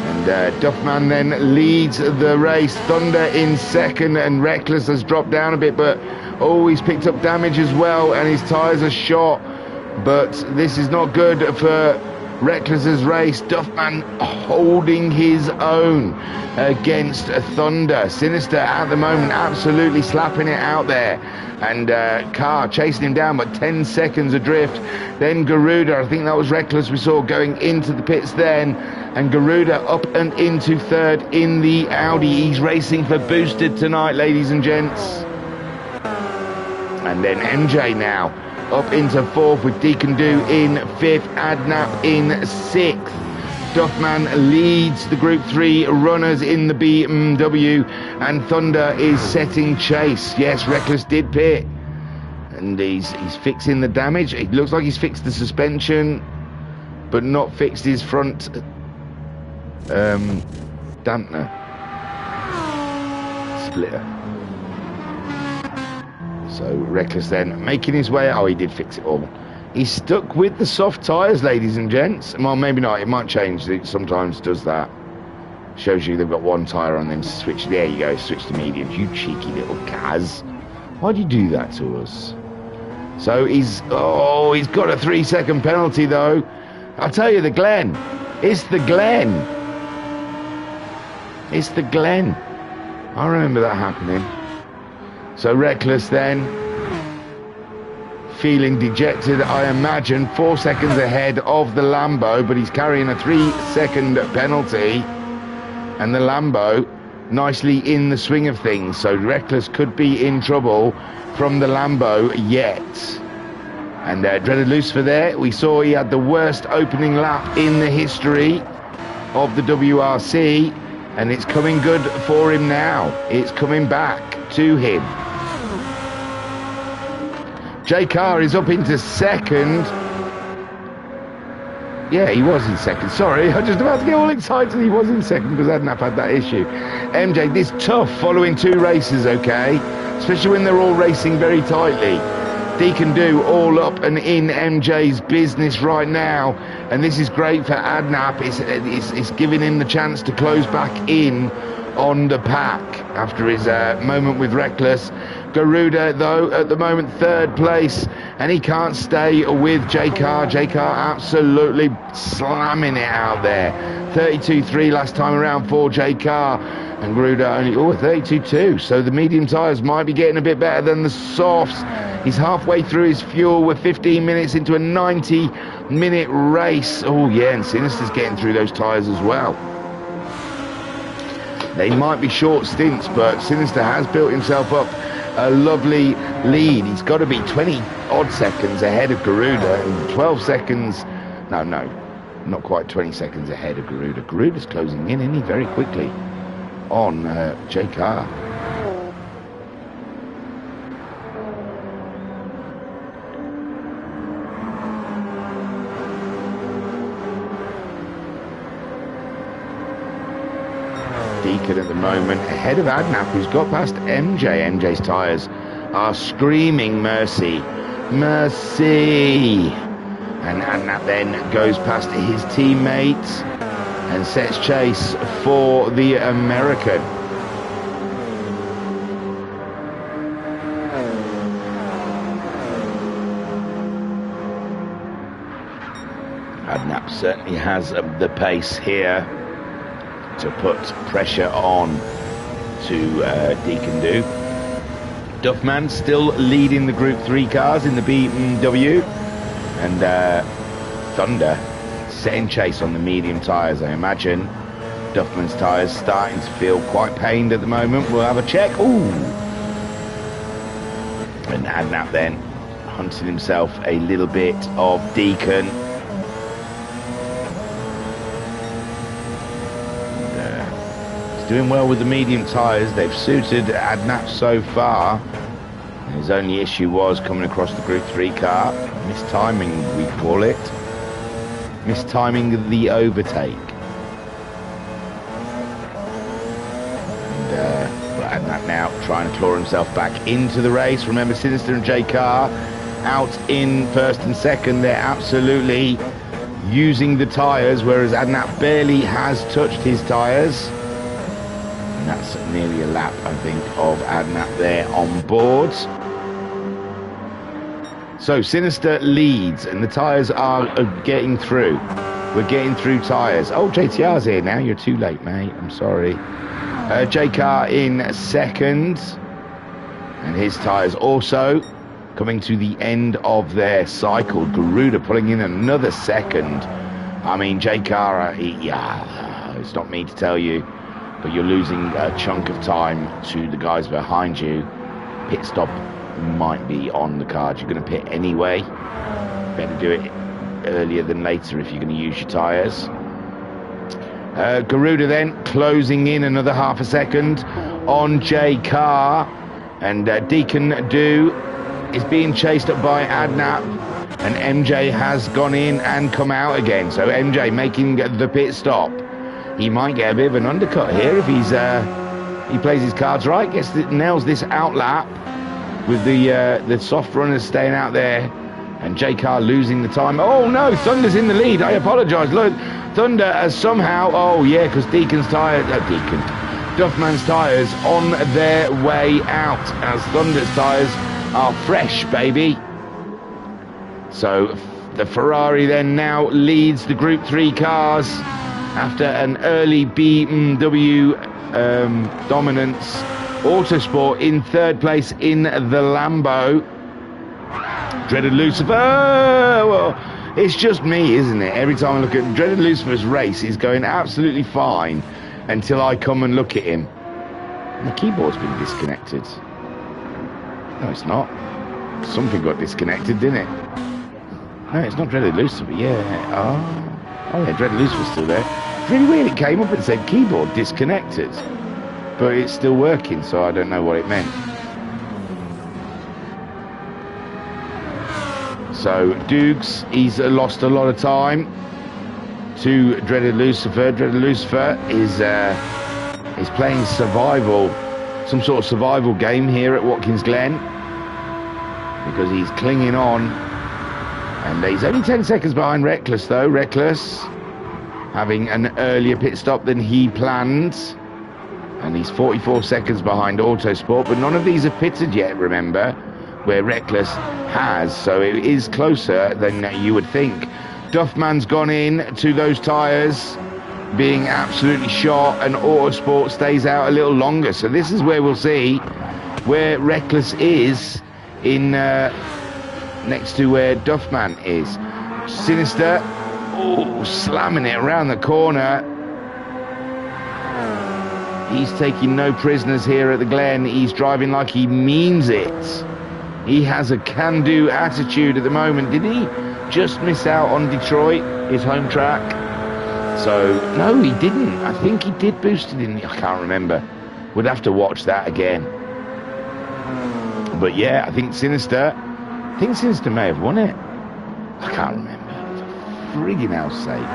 Speaker 1: And Duffman then leads the race. Thunder in second, and Reckless has dropped down a bit, but oh, he's picked up damage as well, and his tyres are shot. But this is not good for Reckless's race. Duffman holding his own against Thunder. Sinister at the moment absolutely slapping it out there, and Carr chasing him down, but 10 seconds adrift. Then Garuda, I think that was Reckless we saw going into the pits then, and Garuda up and into third in the Audi. He's racing for boosted tonight, ladies and gents. And then MJ now up into 4th with Deacon Do in 5th, Adnap in 6th. Duffman leads the Group 3 runners in the BMW, and Thunder is setting chase. Yes, Reckless did pit, and he's fixing the damage. It looks like he's fixed the suspension, but not fixed his front dampener splitter. So Reckless then making his way. Oh, he did fix it all. He's stuck with the soft tyres, ladies and gents. Well, maybe not. It might change. It sometimes does that. Shows you they've got one tyre on them. Switch. There you go. Switch to mediums. You cheeky little Kaz. Why'd you do that to us? So he's got a 3-second penalty though. I'll tell you, the Glen. It's the Glen. It's the Glen. I remember that happening. So Reckless then, feeling dejected, I imagine, 4 seconds ahead of the Lambo, but he's carrying a 3-second penalty, and the Lambo nicely in the swing of things. So Reckless could be in trouble from the Lambo yet. And Dreaded Lucifer there, we saw he had the worst opening lap in the history of the WRC, and it's coming good for him now. It's coming back to him. J Car is up into 2nd. Yeah, he was in 2nd. Sorry, I was just about to get all excited. He was in 2nd because Adnap had that issue. MJ, this tough following 2 races, okay? Especially when they're all racing very tightly. Deacon Do all up and in MJ's business right now, and this is great for Adnap. It's giving him the chance to close back in on the pack after his moment with Reckless. Garuda though at the moment 3rd place, and he can't stay with J Car. J Car absolutely slamming it out there. 32.3 last time around for J Car, and Garuda only 32.2. So the medium tyres might be getting a bit better than the softs. He's halfway through his fuel. We're 15 minutes into a 90-minute race. Oh yeah, and Sinister's getting through those tyres as well. They might be short stints, but Sinister has built himself up a lovely lead. He's got to be 20-odd seconds ahead of Garuda, and 12 seconds... No, not quite 20 seconds ahead of Garuda. Garuda's closing in, isn't he, very quickly on J Car. Deacon at the moment ahead of Adnap, who's got past MJ. MJ's tyres are screaming mercy, mercy, and Adnap then goes past his teammates and sets chase for the American. Adnap certainly has the pace here to put pressure on to Deacon Do. Duffman still leading the Group 3 cars in the BMW, and Thunder setting chase on the medium tyres. I imagine Duffman's tyres starting to feel quite pained at the moment. We'll have a check. Ooh! And Adnap then hunting himself a little bit of Deacon. Doing well with the medium tyres. They've suited Adnap so far. His only issue was coming across the Group 3 car. Mistiming, we call it. Mistiming the overtake. And Adnap now trying to claw himself back into the race. Remember, Sinister and J Car out in 1st and 2nd. They're absolutely using the tyres, whereas Adnap barely has touched his tyres. That's nearly a lap, I think, of Adnap there on board. So Sinister leads, and the tyres are getting through. We're getting through tyres. Oh, JTR's here now. You're too late, mate. I'm sorry. J-Car in 2nd. And his tyres also coming to the end of their cycle. Garuda pulling in another 2nd. I mean, J-Car, it's not me to tell you, but you're losing a chunk of time to the guys behind you. Pit stop might be on the card. You're going to pit anyway. Better do it earlier than later if you're going to use your tyres. Garuda then closing in another half a second on J Car, and Deacon Do is being chased up by Adnap, and MJ has gone in and come out again. So MJ making the pit stop. He might get a bit of an undercut here if he plays his cards right, nails this out lap with the soft runners staying out there, and J Car losing the time. Oh no, Thunder's in the lead. I apologise. Look, Thunder has somehow, oh yeah, because Duffman's tyres on their way out, as Thunder's tyres are fresh, baby. So the Ferrari then now leads the Group 3 cars after an early BMW dominance. Autosport in third place in the Lambo. Dreaded Lucifer, well, it's just me, isn't it? Every time I look at Dreaded Lucifer's race, he's going absolutely fine until I come and look at him. The keyboard's been disconnected. No, it's not. Something got disconnected, didn't it? No, it's not Dreaded Lucifer. Yeah. Oh yeah, Dreaded Lucifer's still there. It's really weird. It came up and said keyboard disconnected, but it's still working, so I don't know what it meant. So Dukes, he's lost a lot of time to Dreaded Lucifer. Dreaded Lucifer is playing survival, some sort of survival game here at Watkins Glen, because he's clinging on, and he's only 10 seconds behind Reckless though. Reckless having an earlier pit stop than he planned, and he's 44 seconds behind Autosport, but none of these have pitted yet, remember, where Reckless has, so it is closer than you would think. Duffman's gone in to those tyres, being absolutely shot, and Autosport stays out a little longer. So this is where we'll see where Reckless is in next to where Duffman is. Sinister, oh, slamming it around the corner. He's taking no prisoners here at the Glen. He's driving like he means it. He has a can-do attitude at the moment. Did he just miss out on Detroit, his home track? So, no, he didn't. I think he did boost it in. I can't remember. We'd have to watch that again. But yeah, I think Sinister may have won it. I can't remember. For friggin' hell's sake.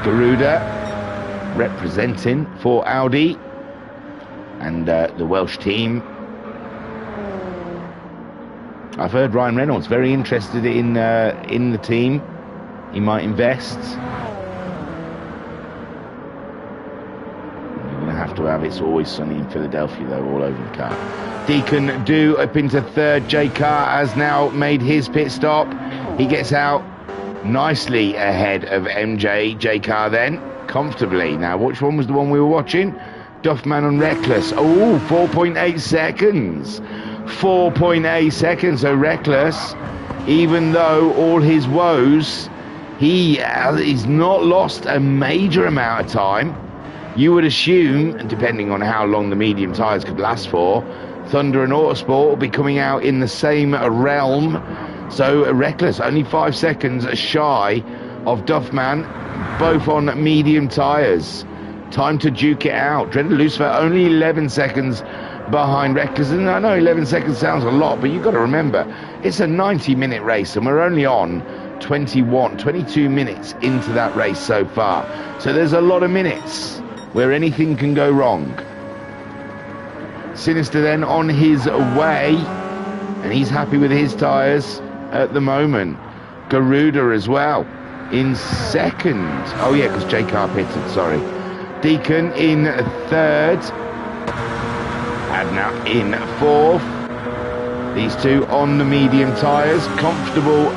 Speaker 1: Garuda representing for Audi and the Welsh team. I've heard Ryan Reynolds very interested in the team. He might invest. You're going to have It's Always Sunny in Philadelphia, though, all over the car. Deacon Do up into third. J Car has now made his pit stop. He gets out nicely ahead of MJ. J Car then, comfortably. Now, which one was the one we were watching? Duffman and Reckless. Oh, 4.8 seconds. 4.8 seconds. So Reckless, even though all his woes, he's not lost a major amount of time. You would assume, depending on how long the medium tyres could last for, Thunder and Autosport will be coming out in the same realm. So Reckless only 5 seconds shy of Duffman, both on medium tyres. Time to duke it out. Dreaded Lucifer only 11 seconds behind Reckless. And I know 11 seconds sounds a lot, but you've got to remember, it's a 90-minute race, and we're only on 22 minutes into that race so far. So there's a lot of minutes where anything can go wrong. Sinister then on his way, and he's happy with his tyres at the moment. Garuda as well in second. Oh yeah, because J Car pitted, sorry. Deacon in third. Adna in fourth. These two on the medium tyres, comfortable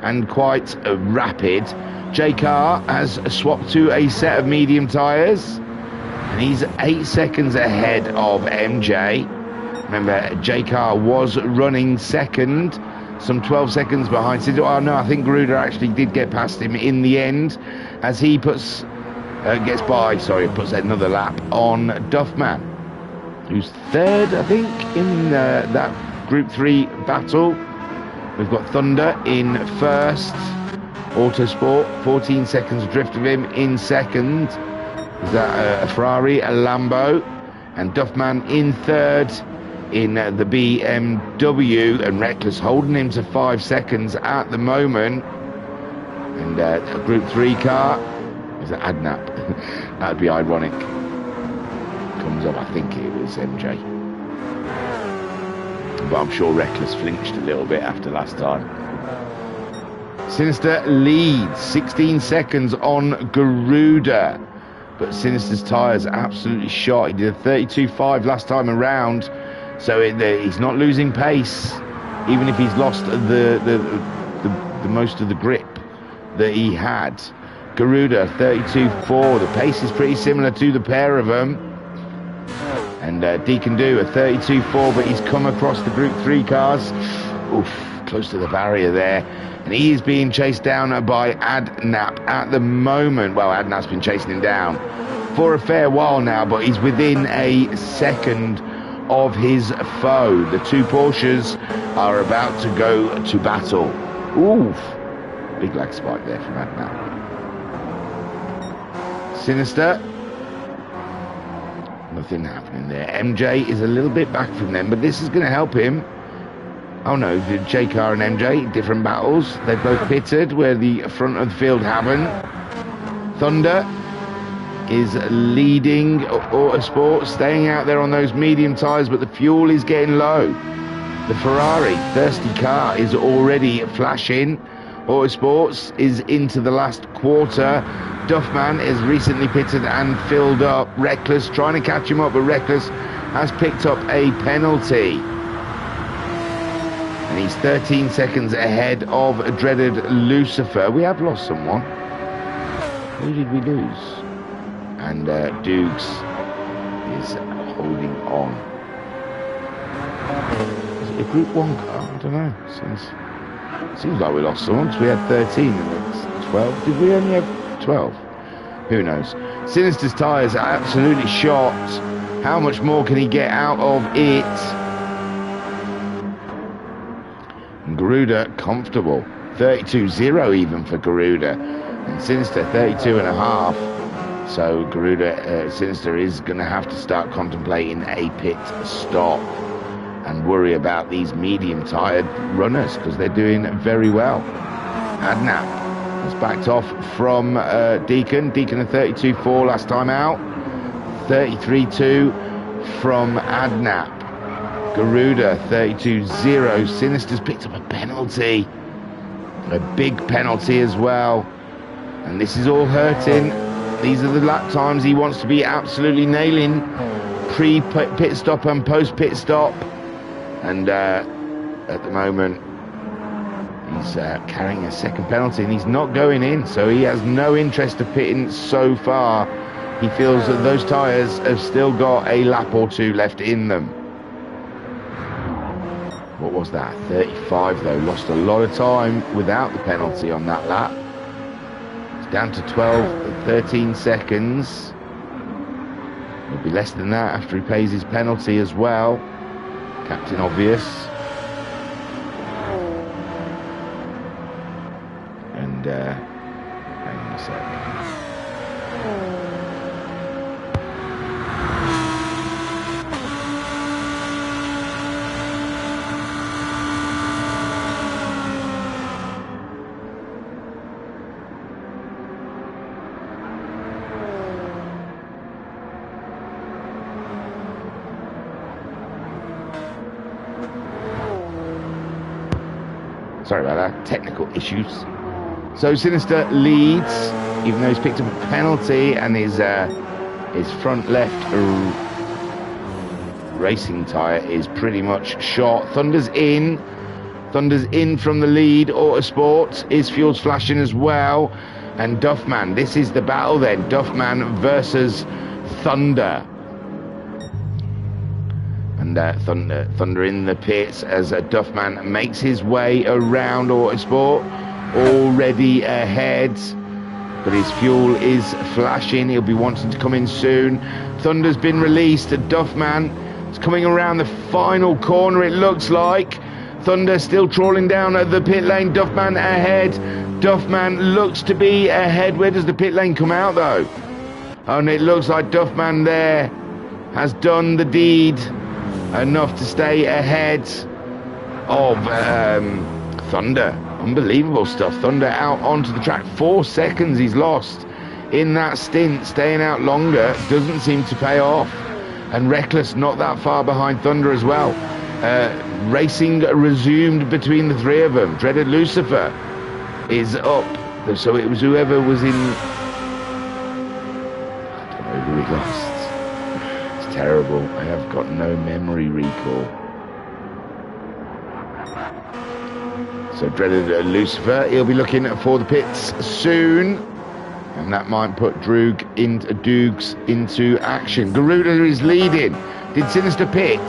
Speaker 1: and quite rapid. J Car has swapped to a set of medium tyres, and he's 8 seconds ahead of MJ. Remember, J Car was running second, some 12 seconds behind. Oh no, I think Garuda actually did get past him in the end, as he puts another lap on Duffman. who's third, I think, in that Group 3 battle. We've got Thunder in first. Autosport, 14 seconds adrift of him. In second is that a Ferrari, a Lambo, and Duffman in third in the BMW, and Reckless holding him to 5 seconds at the moment. And a Group 3 car is that Adnap. That'd be ironic. Comes up, I think it was MJ, but I'm sure Reckless flinched a little bit after last time. Sinister leads 16 seconds on Garuda, but Sinister's tyres absolutely shot. He did a 32.5 last time around, so he's not losing pace, even if he's lost the most of the grip that he had. Garuda 32.4. The pace is pretty similar to the pair of them. And Deacon Do a 32.4, but he's come across the Group 3 cars. Oof, close to the barrier there. And he is being chased down by Adnap at the moment. Well, Adnap's been chasing him down for a fair while now, but he's within a second of his foe. The two Porsches are about to go to battle. Oof, big lag spike there from Adnap. Sinister. Nothing happening there. MJ is a little bit back from them, but this is going to help him. Oh no, J-Car and MJ, different battles. They've both pitted where the front of the field haven't. Thunder is leading Autosport, staying out there on those medium tyres, but the fuel is getting low. The Ferrari, thirsty car, is already flashing. Autosports is into the last quarter. Duffman is recently pitted and filled up. Reckless trying to catch him up, but Reckless has picked up a penalty. And he's 13 seconds ahead of dreaded Lucifer. We have lost someone. Who did we lose? And Dukes is holding on. Is it a Group 1 car? I don't know. Seems like we lost someone, because we had 13 and it's 12. Did we only have 12? Who knows? Sinister's tyres are absolutely shot. How much more can he get out of it? And Garuda comfortable. 32.0 even for Garuda. And Sinister 32.5. So Garuda, Sinister is going to have to start contemplating a pit stop and worry about these medium-tired runners, because they're doing very well. Adnap has backed off from Deacon. Deacon at 32.4 last time out. 33.2 from Adnap. Garuda 32.0. Sinister's picked up a penalty. A big penalty as well. And this is all hurting. These are the lap times he wants to be absolutely nailing. Pre-pit stop and post-pit stop. And at the moment, he's carrying a second penalty, and he's not going in, so he has no interest of pitting so far. He feels that those tyres have still got a lap or two left in them. What was that? 35 though. Lost a lot of time without the penalty on that lap. It's down to 12, 13 seconds. It'll be less than that after he pays his penalty as well. Captain Obvious. And hang on a sec. Sorry about that, technical issues. So Sinister leads, even though he's picked up a penalty, and his front left racing tyre is pretty much shot. Thunder's in from the lead. Autosport, his fuel's flashing as well. And Duffman, this is the battle then. Duffman versus Thunder. And Thunder in the pits as Duffman makes his way around Autosport, already ahead, but his fuel is flashing. He'll be wanting to come in soon. Thunder's been released. Duffman It's coming around the final corner, it looks like. Thunder still trawling down at the pit lane. Duffman ahead. Duffman looks to be ahead. Where does the pit lane come out though? And it looks like Duffman there has done the deed enough to stay ahead of Thunder. Unbelievable stuff. Thunder out onto the track. 4 seconds he's lost in that stint. Staying out longer doesn't seem to pay off. And Reckless not that far behind Thunder as well. Racing resumed between the three of them. Dreaded Lucifer is up. So it was whoever was in... I don't know who we lost. It's terrible. I have got no memory recall. So Dreaded Lucifer, he'll be looking for the pits soon. And that might put Dukes into action. Garuda is leading. Did Sinister pit?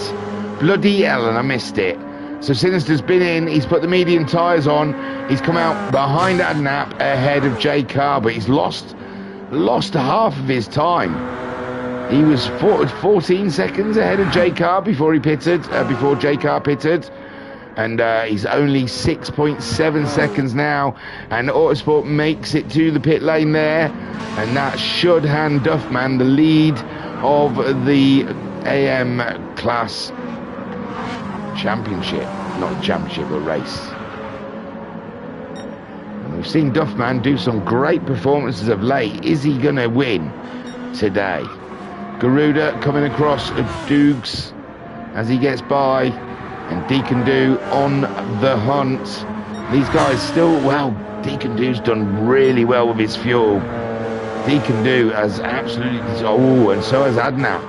Speaker 1: Bloody hell, and I missed it. So Sinister's been in. He's put the medium tyres on. He's come out behind Adnap ahead of J Car, but he's lost half of his time. He was 14 seconds ahead of J Car before he pitted. Before J Car pitted. And he's only 6.7 seconds now, and Autosport makes it to the pit lane there, and that should hand Duffman the lead of the AM class championship. Not championship, but race. And we've seen Duffman do some great performances of late. Is he going to win today? Garuda coming across Dukes as he gets by. And Deacon Do on the hunt. These guys still, well, Deacon Do's done really well with his fuel. Deacon Do has absolutely, oh, and so has Adnap.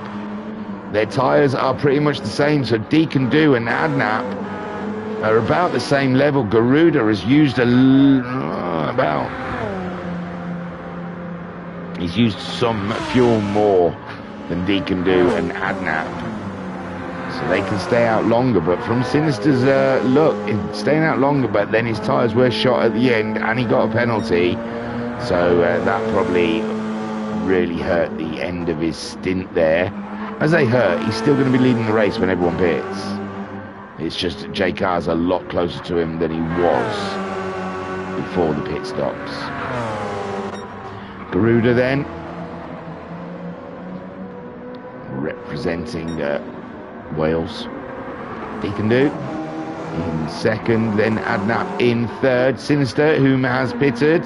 Speaker 1: Their tyres are pretty much the same, so Deacon Do and Adnap are about the same level. Garuda has used he's used some fuel more than Deacon Do and Adnap. So they can stay out longer, but from Sinister's look, staying out longer, but then his tyres were shot at the end and he got a penalty, so that probably really hurt the end of his stint there. As they hurt, he's still going to be leading the race when everyone pits. It's just that J Car's a lot closer to him than he was before the pit stops. Garuda then representing Wales. Deacon Do in second, then Adnap in third. Sinister, whom has pitted,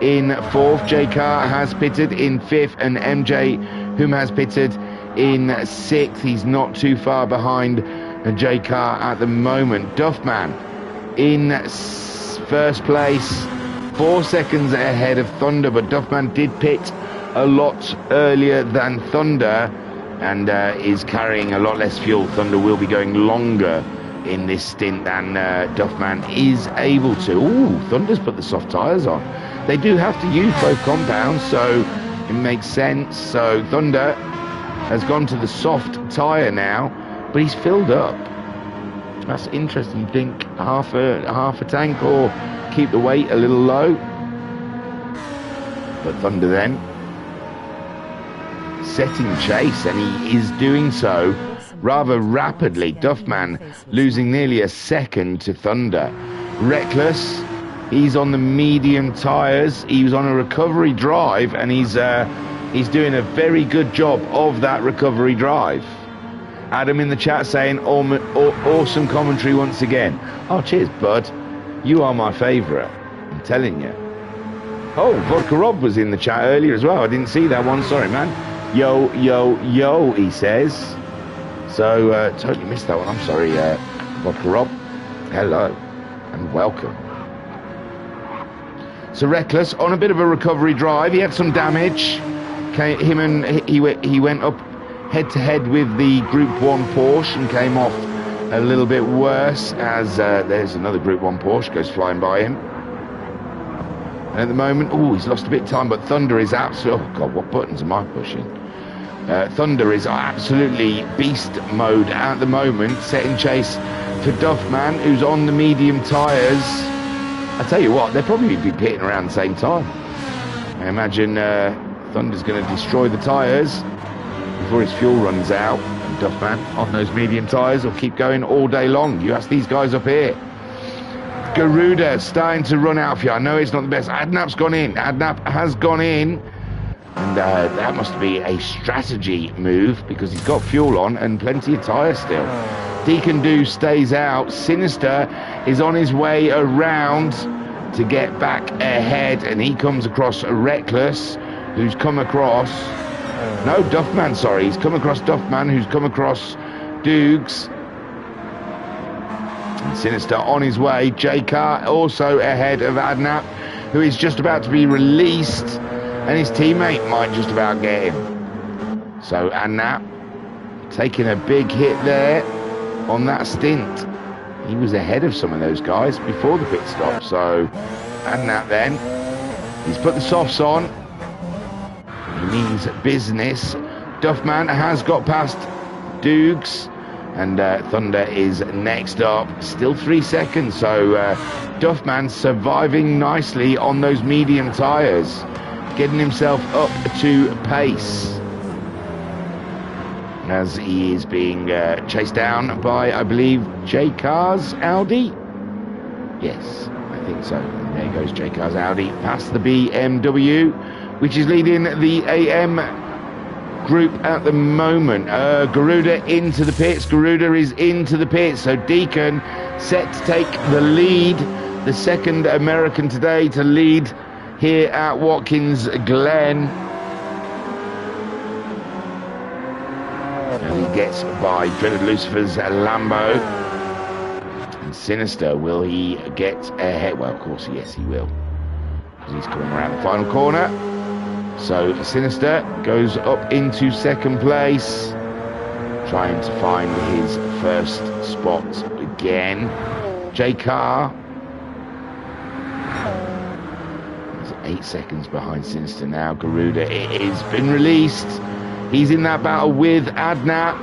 Speaker 1: in fourth. J Car has pitted in fifth, and MJ, whom has pitted, in sixth. He's not too far behind J Car at the moment. Duffman in first place, 4 seconds ahead of Thunder, but Duffman did pit a lot earlier than Thunder, and is carrying a lot less fuel. Thunder will be going longer in this stint than Duffman is able to. Ooh, Thunder's put the soft tyres on. They do have to use both compounds, so it makes sense. So Thunder has gone to the soft tyre now, but he's filled up. That's interesting. You think half a tank, or keep the weight a little low? But Thunder then setting chase, and he is doing so rather rapidly. Duffman losing nearly a second to Thunder. Reckless, he's on the medium tyres. He was on a recovery drive, and he's doing a very good job of that recovery drive. Adam in the chat saying awesome commentary once again. Oh, cheers, bud. You are my favourite, I'm telling you. Oh, Vodka Rob was in the chat earlier as well. I didn't see that one. Sorry, man. Yo, yo, yo, he says. So, totally missed that one. I'm sorry, Vodka Rob. Hello, and welcome. So Reckless, on a bit of a recovery drive. He had some damage. He went up head-to-head with the Group 1 Porsche and came off a little bit worse, as there's another Group 1 Porsche goes flying by him. And at the moment, oh, he's lost a bit of time, but Thunder is absolutely... Oh, God, what buttons am I pushing? Thunder is absolutely beast mode at the moment, setting chase for Duffman, who's on the medium tyres. I tell you what, they'll probably be pitting around the same time. I imagine Thunder's going to destroy the tyres before his fuel runs out, Duffman on those medium tyres will keep going all day long. You ask these guys up here. Garuda starting to run out for you. I know it's not the best. Adnap's gone in. Adnap has gone in. And that must be a strategy move because he's got fuel on and plenty of tyre still. Deacon Do stays out. Sinister is on his way around to get back ahead, and he comes across Reckless, who's come across... No, Duffman, sorry. He's come across Duffman, who's come across Dukes. And Sinister on his way. J-Car also ahead of Adnap, who is just about to be released, and his teammate might just about get him. So Adnap taking a big hit there on that stint. He was ahead of some of those guys before the pit stop. So Adnap then, he's put the softs on. He means business. Duffman has got past Dukes, and Thunder is next up. Still 3 seconds, so Duffman surviving nicely on those medium tyres, getting himself up to pace as he is being chased down by, I believe, J-Car's Audi. Yes, I think so. And there goes J-Car's Audi past the BMW, which is leading the AM group at the moment. Garuda into the pits. Garuda is into the pits. So Deacon set to take the lead. The second American today to lead here at Watkins Glen. And he gets by Dreaded Lucifer's Lambo. And Sinister, will he get ahead? Well, of course, yes, he will. Because he's coming around the final corner. So Sinister goes up into second place, trying to find his first spot again. J-Car is 8 seconds behind Sinister now. Garuda has been released. He's in that battle with Adnap.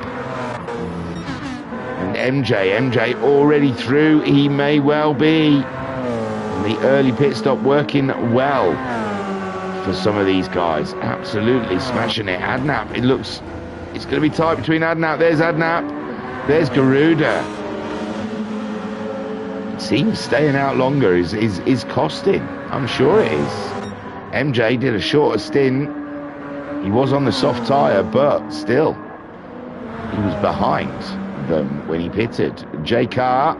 Speaker 1: And MJ already through. He may well be. And the early pit stop working well for some of these guys. Absolutely smashing it. Adnap, it looks, it's going to be tight between Adnap. There's Adnap. There's Garuda. It seems staying out longer is costing. I'm sure it is. MJ did a shorter stint. He was on the soft tyre, but still, he was behind them when he pitted. J-Car.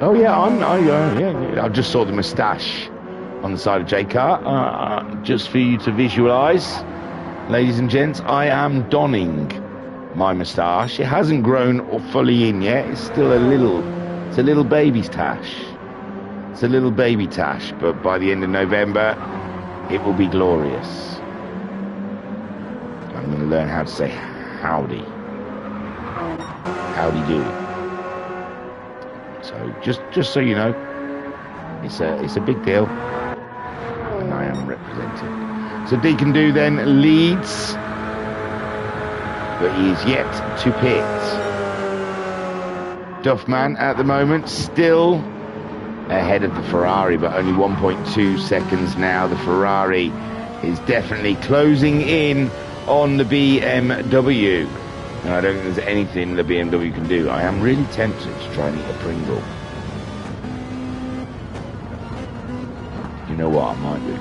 Speaker 1: Oh yeah, I just saw the moustache on the side of J-Car. Just for you to visualise, ladies and gents, I am donning my moustache. It hasn't grown fully in yet. It's still it's a little baby's tash. It's a little baby tash, but by the end of November, it will be glorious. I'm going to learn how to say howdy. Howdy do. So just so you know, it's a big deal, and I am represented. So Deacon Do then leads, but he is yet to pit. Duffman at the moment still ahead of the Ferrari, but only 1.2 seconds now. The Ferrari is definitely closing in on the BMW. And I don't think there's anything the BMW can do. I am really tempted to try and eat a Pringle. You know what, I might do.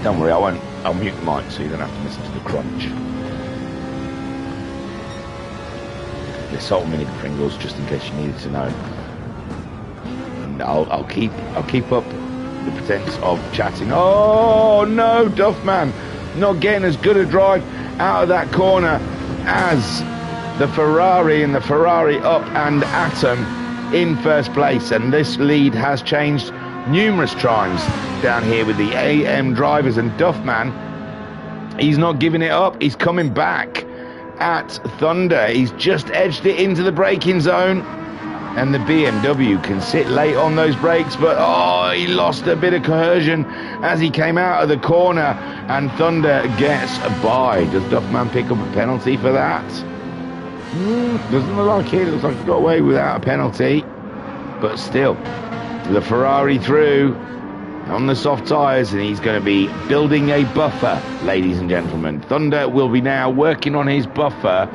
Speaker 1: Don't worry, I won't. I'll mute the mic so you don't have to listen to the crunch. They're salt mini Pringles, just in case you needed to know. And I'll keep up the pretense of chatting. Oh no, Duffman not getting as good a drive out of that corner as the Ferrari, and the Ferrari up and atom in first place. And this lead has changed numerous times down here with the AM drivers, and Duffman, he's not giving it up. He's coming back at Thunder. He's just edged it into the braking zone, and the BMW can sit late on those brakes, but oh, he lost a bit of cohesion as he came out of the corner, and Thunder gets by. Does Duffman pick up a penalty for that? Doesn't look like it. Looks like he got away without a penalty, but still, the Ferrari through. on the soft tyres, and he's going to be building a buffer, ladies and gentlemen. Thunder will be now working on his buffer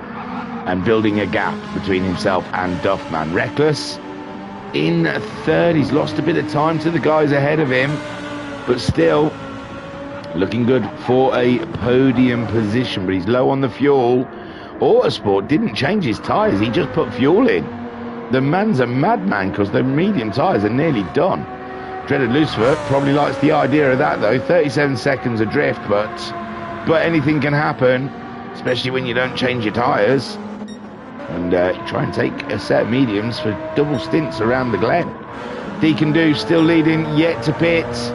Speaker 1: and building a gap between himself and Duffman. Reckless in third. He's lost a bit of time to the guys ahead of him, but still looking good for a podium position, but he's low on the fuel. Autosport didn't change his tyres, he just put fuel in. The man's a madman because the medium tyres are nearly done. Dreaded Lucifer probably likes the idea of that though. 37 seconds adrift, but anything can happen, especially when you don't change your tyres. And try and take a set of mediums for double stints around the Glen. Deacon Do still leading, yet to pits.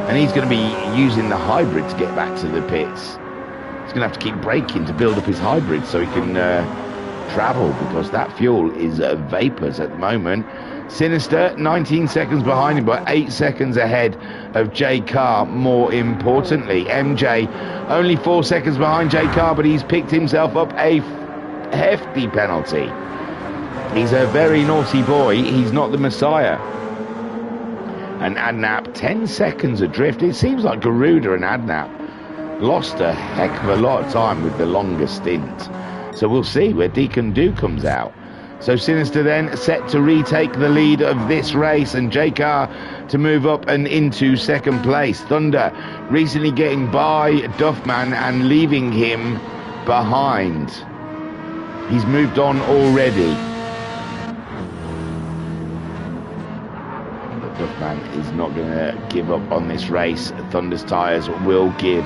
Speaker 1: And he's going to be using the hybrid to get back to the pits. He's going to have to keep braking to build up his hybrid so he can travel, because that fuel is vapours at the moment. Sinister, 19 seconds behind him, but 8 seconds ahead of J Carr, more importantly. MJ, only 4 seconds behind J Carr, but he's picked himself up a hefty penalty. He's a very naughty boy. He's not the Messiah. And Adnap, 10 seconds adrift. It seems like Garuda and Adnap lost a heck of a lot of time with the longer stint. So we'll see where Deacon Do comes out. So Sinister then set to retake the lead of this race, and J Carr to move up and into second place. Thunder recently getting by Duffman and leaving him behind. He's moved on already. But Duffman is not going to give up on this race. Thunder's tyres will give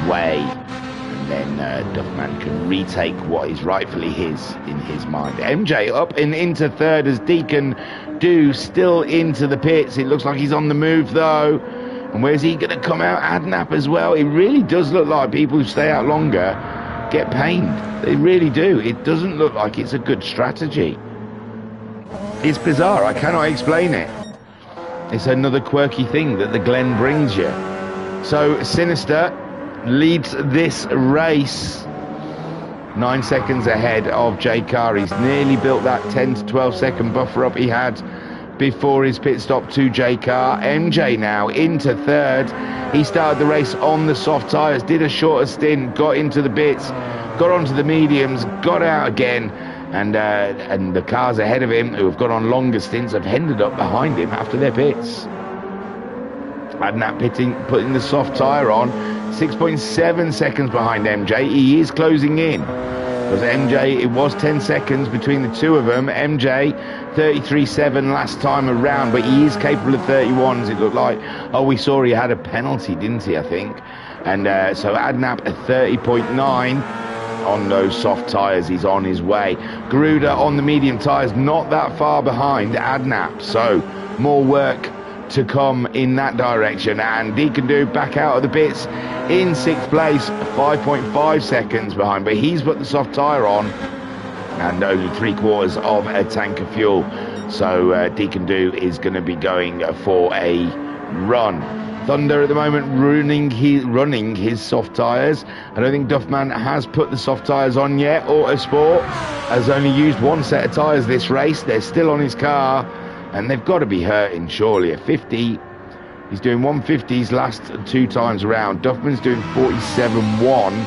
Speaker 1: way, and then Duffman can retake what is rightfully his in his mind. MJ up and into third as Deacon Do still into the pits. It looks like he's on the move though. And where's he going to come out? Adnap as well. It really does look like people who stay out longer get pained. They really do. It doesn't look like it's a good strategy. It's bizarre. I cannot explain it. It's another quirky thing that the Glen brings you. So Sinister leads this race 9 seconds ahead of J Carr. He's nearly built that 10 to 12 second buffer up he had before his pit stop to J Carr. MJ now into third. He started the race on the soft tyres, did a shorter stint, got into the bits, got onto the mediums, got out again, and the cars ahead of him who have got on longer stints have ended up behind him after their pits. Adnap putting the soft tyre on, 6.7 seconds behind MJ. He is closing in, because MJ, it was 10 seconds between the two of them. MJ 33.7 last time around, but he is capable of 31s, it looked like. Oh, we saw he had a penalty, didn't he, I think. And so Adnap at 30.9 on those soft tyres. He's on his way. Garuda on the medium tyres, not that far behind Adnap, so more work to come in that direction. And Deacon Do back out of the pits in 6th place, 5.5 seconds behind, but he's put the soft tyre on and only 3/4 of a tank of fuel. So Deacon Do is going to be going for a run. Thunder at the moment running his soft tyres. I don't think Duffman has put the soft tyres on yet. Autosport has only used one set of tyres this race. They're still on his car, and they've got to be hurting surely. A 50, he's doing 150s last 2 times around. Duffman's doing 47.1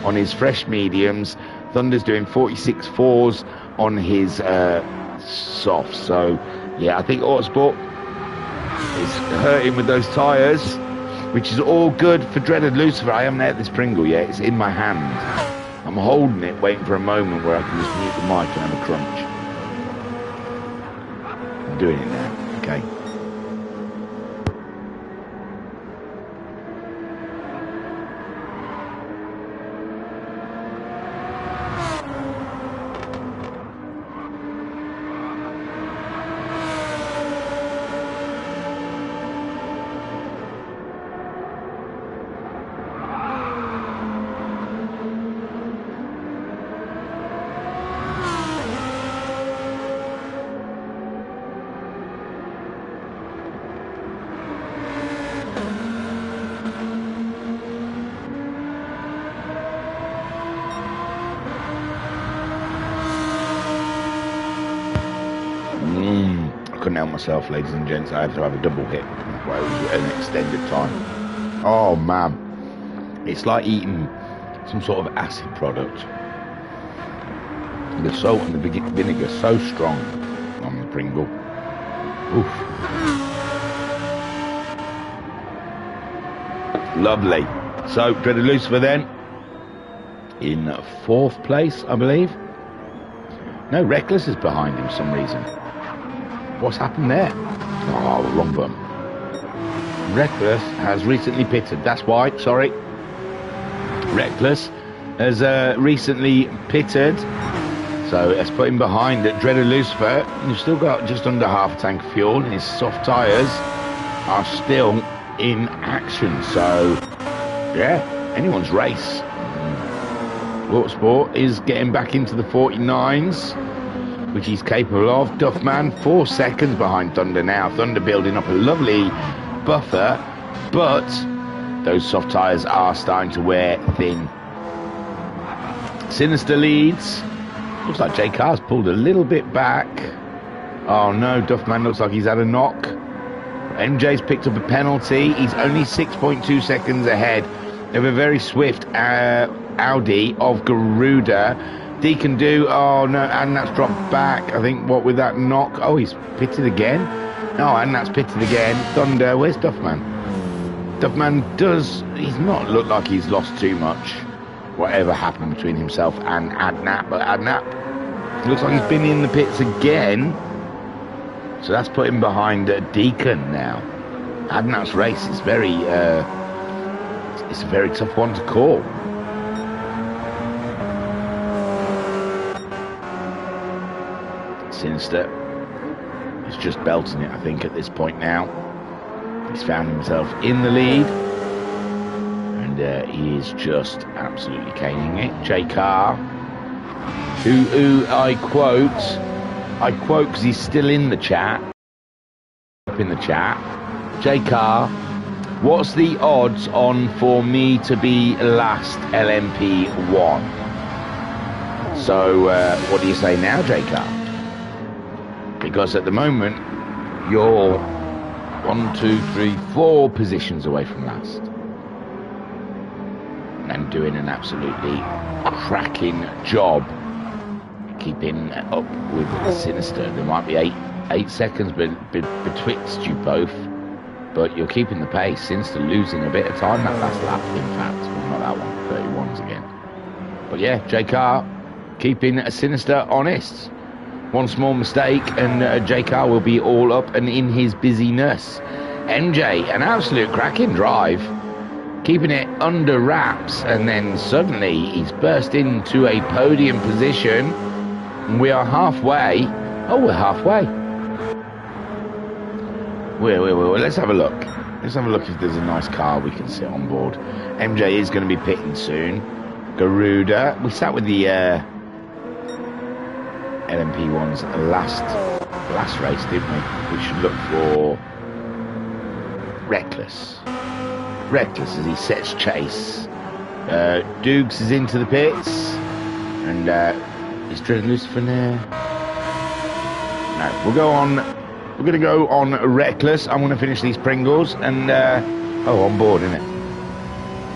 Speaker 1: on his fresh mediums. Thunder's doing 46.4s on his softs. So yeah, I think Autosport is hurting with those tyres, which is all good for Dreaded Lucifer. I haven't ate this Pringle yet. It's in my hand. I'm holding it, waiting for a moment where I can just mute the mic and have a crunch. Doing it now, okay. Couldn't help myself, ladies and gents. I have to have a double hit. why it was an extended time. Oh man, it's like eating some sort of acid product. The salt and the vinegar so strong on the Pringle. Oof. Lovely. So Dreaded Lucifer then in 4th place, I believe. No, Reckless is behind him for some reason. What's happened there? Oh, wrong button. Reckless has recently pitted. That's why, sorry. Reckless has recently pitted. So let's put him behind at Dreaded Lucifer. You've still got just under half a tank of fuel, and his soft tyres are still in action. So, yeah, anyone's race. Watersport is getting back into the 49s, which he's capable of. Duffman, 4 seconds behind Thunder now. Thunder building up a lovely buffer, but those soft tyres are starting to wear thin. Sinister leads. Looks like J Car's pulled a little bit back. Oh no, Duffman looks like he's had a knock. MJ's picked up a penalty. He's only 6.2 seconds ahead of a very swift Audi of Garuda. Deacon do. Oh no, and that's dropped back. I think what with that knock. Oh, he's pitted again. No, and that's pitted again. Thunder. Where's Duffman? Duffman he's not look like he's lost too much. Whatever happened between himself and Adnap, but Adnap looks like he's been in the pits again. So that's put him behind Deacon now. Adnap's race is very, it's a very tough one to call. Sinister is just belting it, I think, at this point now. He's found himself in the lead. And he is just absolutely caning it. J Car, who I quote because he's still in the chat. Up in the chat. J Car, what's the odds on for me to be last LMP1? So what do you say now, J Car? Because at the moment you're 1, 2, 3, 4 positions away from last. And doing an absolutely cracking job keeping up with Sinister. There might be 8 seconds betwixt you both, but you're keeping the pace. Sinister losing a bit of time that last lap, in fact. Well, not that one, 31s again. But yeah, J Car keeping Sinister honest. One small mistake and J Car will be all up and in his busyness. MJ, an absolute cracking drive, keeping it under wraps, and then suddenly he's burst into a podium position. And we are halfway. Oh, we're halfway. Wait. Let's have a look. Let's have a look if there's a nice car we can sit on board. MJ is going to be pitting soon. Garuda. We sat with the LMP1's last race, didn't we? We should look for Reckless as he sets chase. Dukes is into the pits, and is Dreaded Lucifer there? No, we're going to go on Reckless. I'm going to finish these Pringles, and on board, isn't it?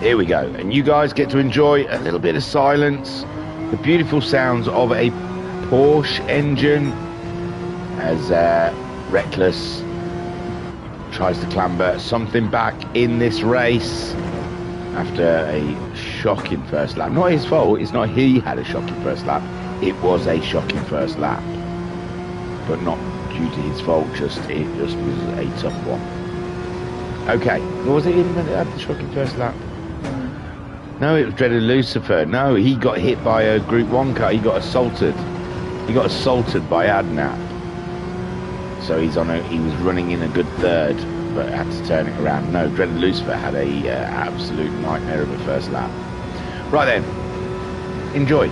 Speaker 1: Here we go, and you guys get to enjoy a little bit of silence, the beautiful sounds of a Porsche engine as Reckless tries to clamber something back in this race after a shocking first lap. Not his fault. It's not he had a shocking first lap. It was a shocking first lap, but not due to his fault. It just was a tough one. Okay, was it him that had the shocking first lap? No, it was Dreaded Lucifer. No, he got hit by a Group 1 car. He got assaulted. He got assaulted by Adnap. So he was running in a good third, but had to turn it around. No, Dreaded Lucifer had a absolute nightmare of a first lap. Right then, enjoy.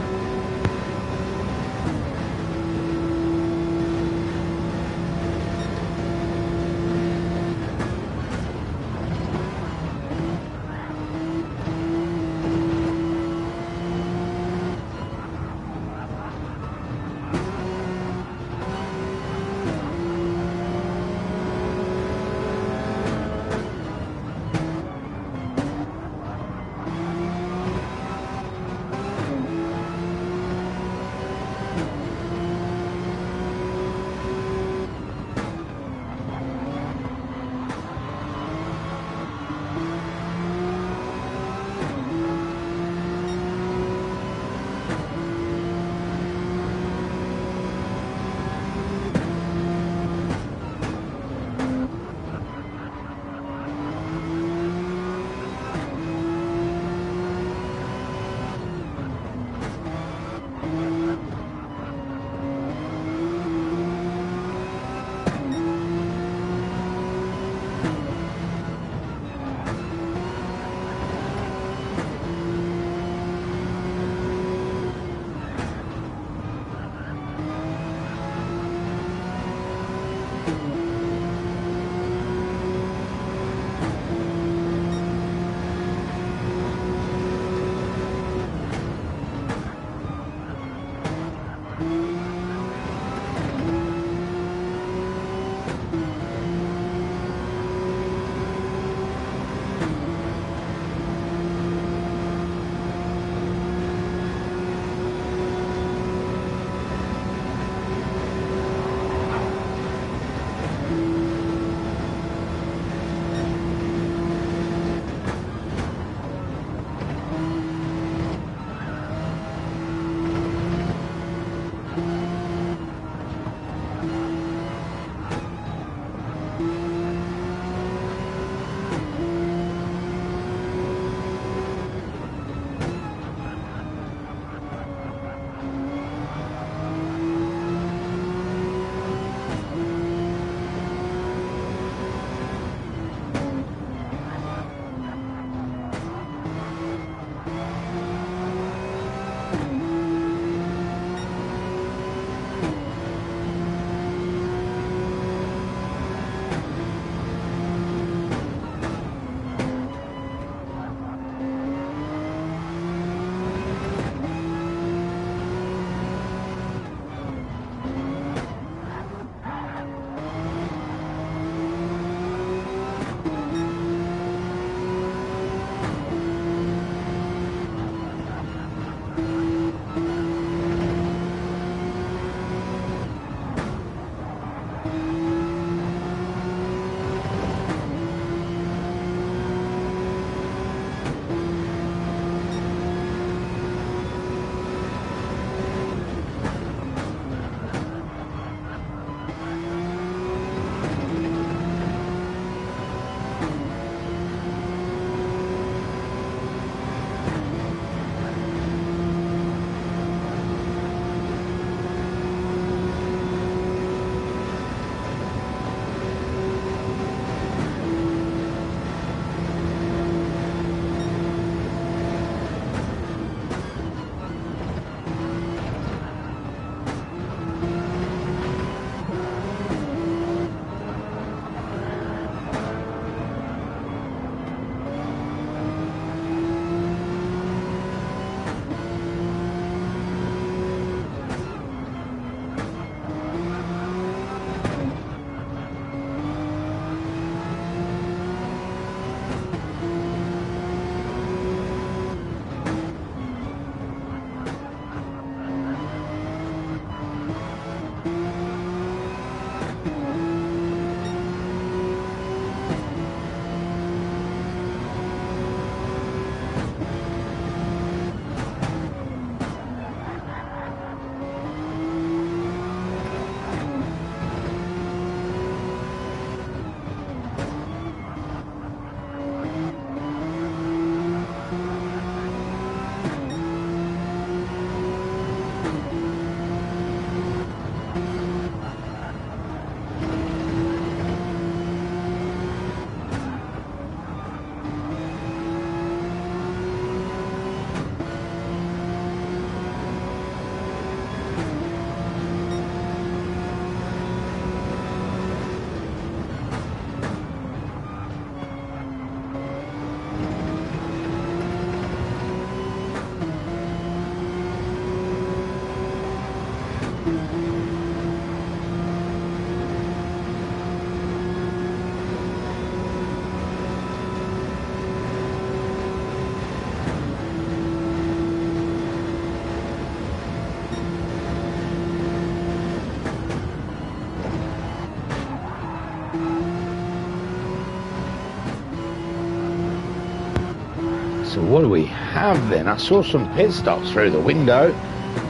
Speaker 1: So what do we have then? I saw some pit stops through the window.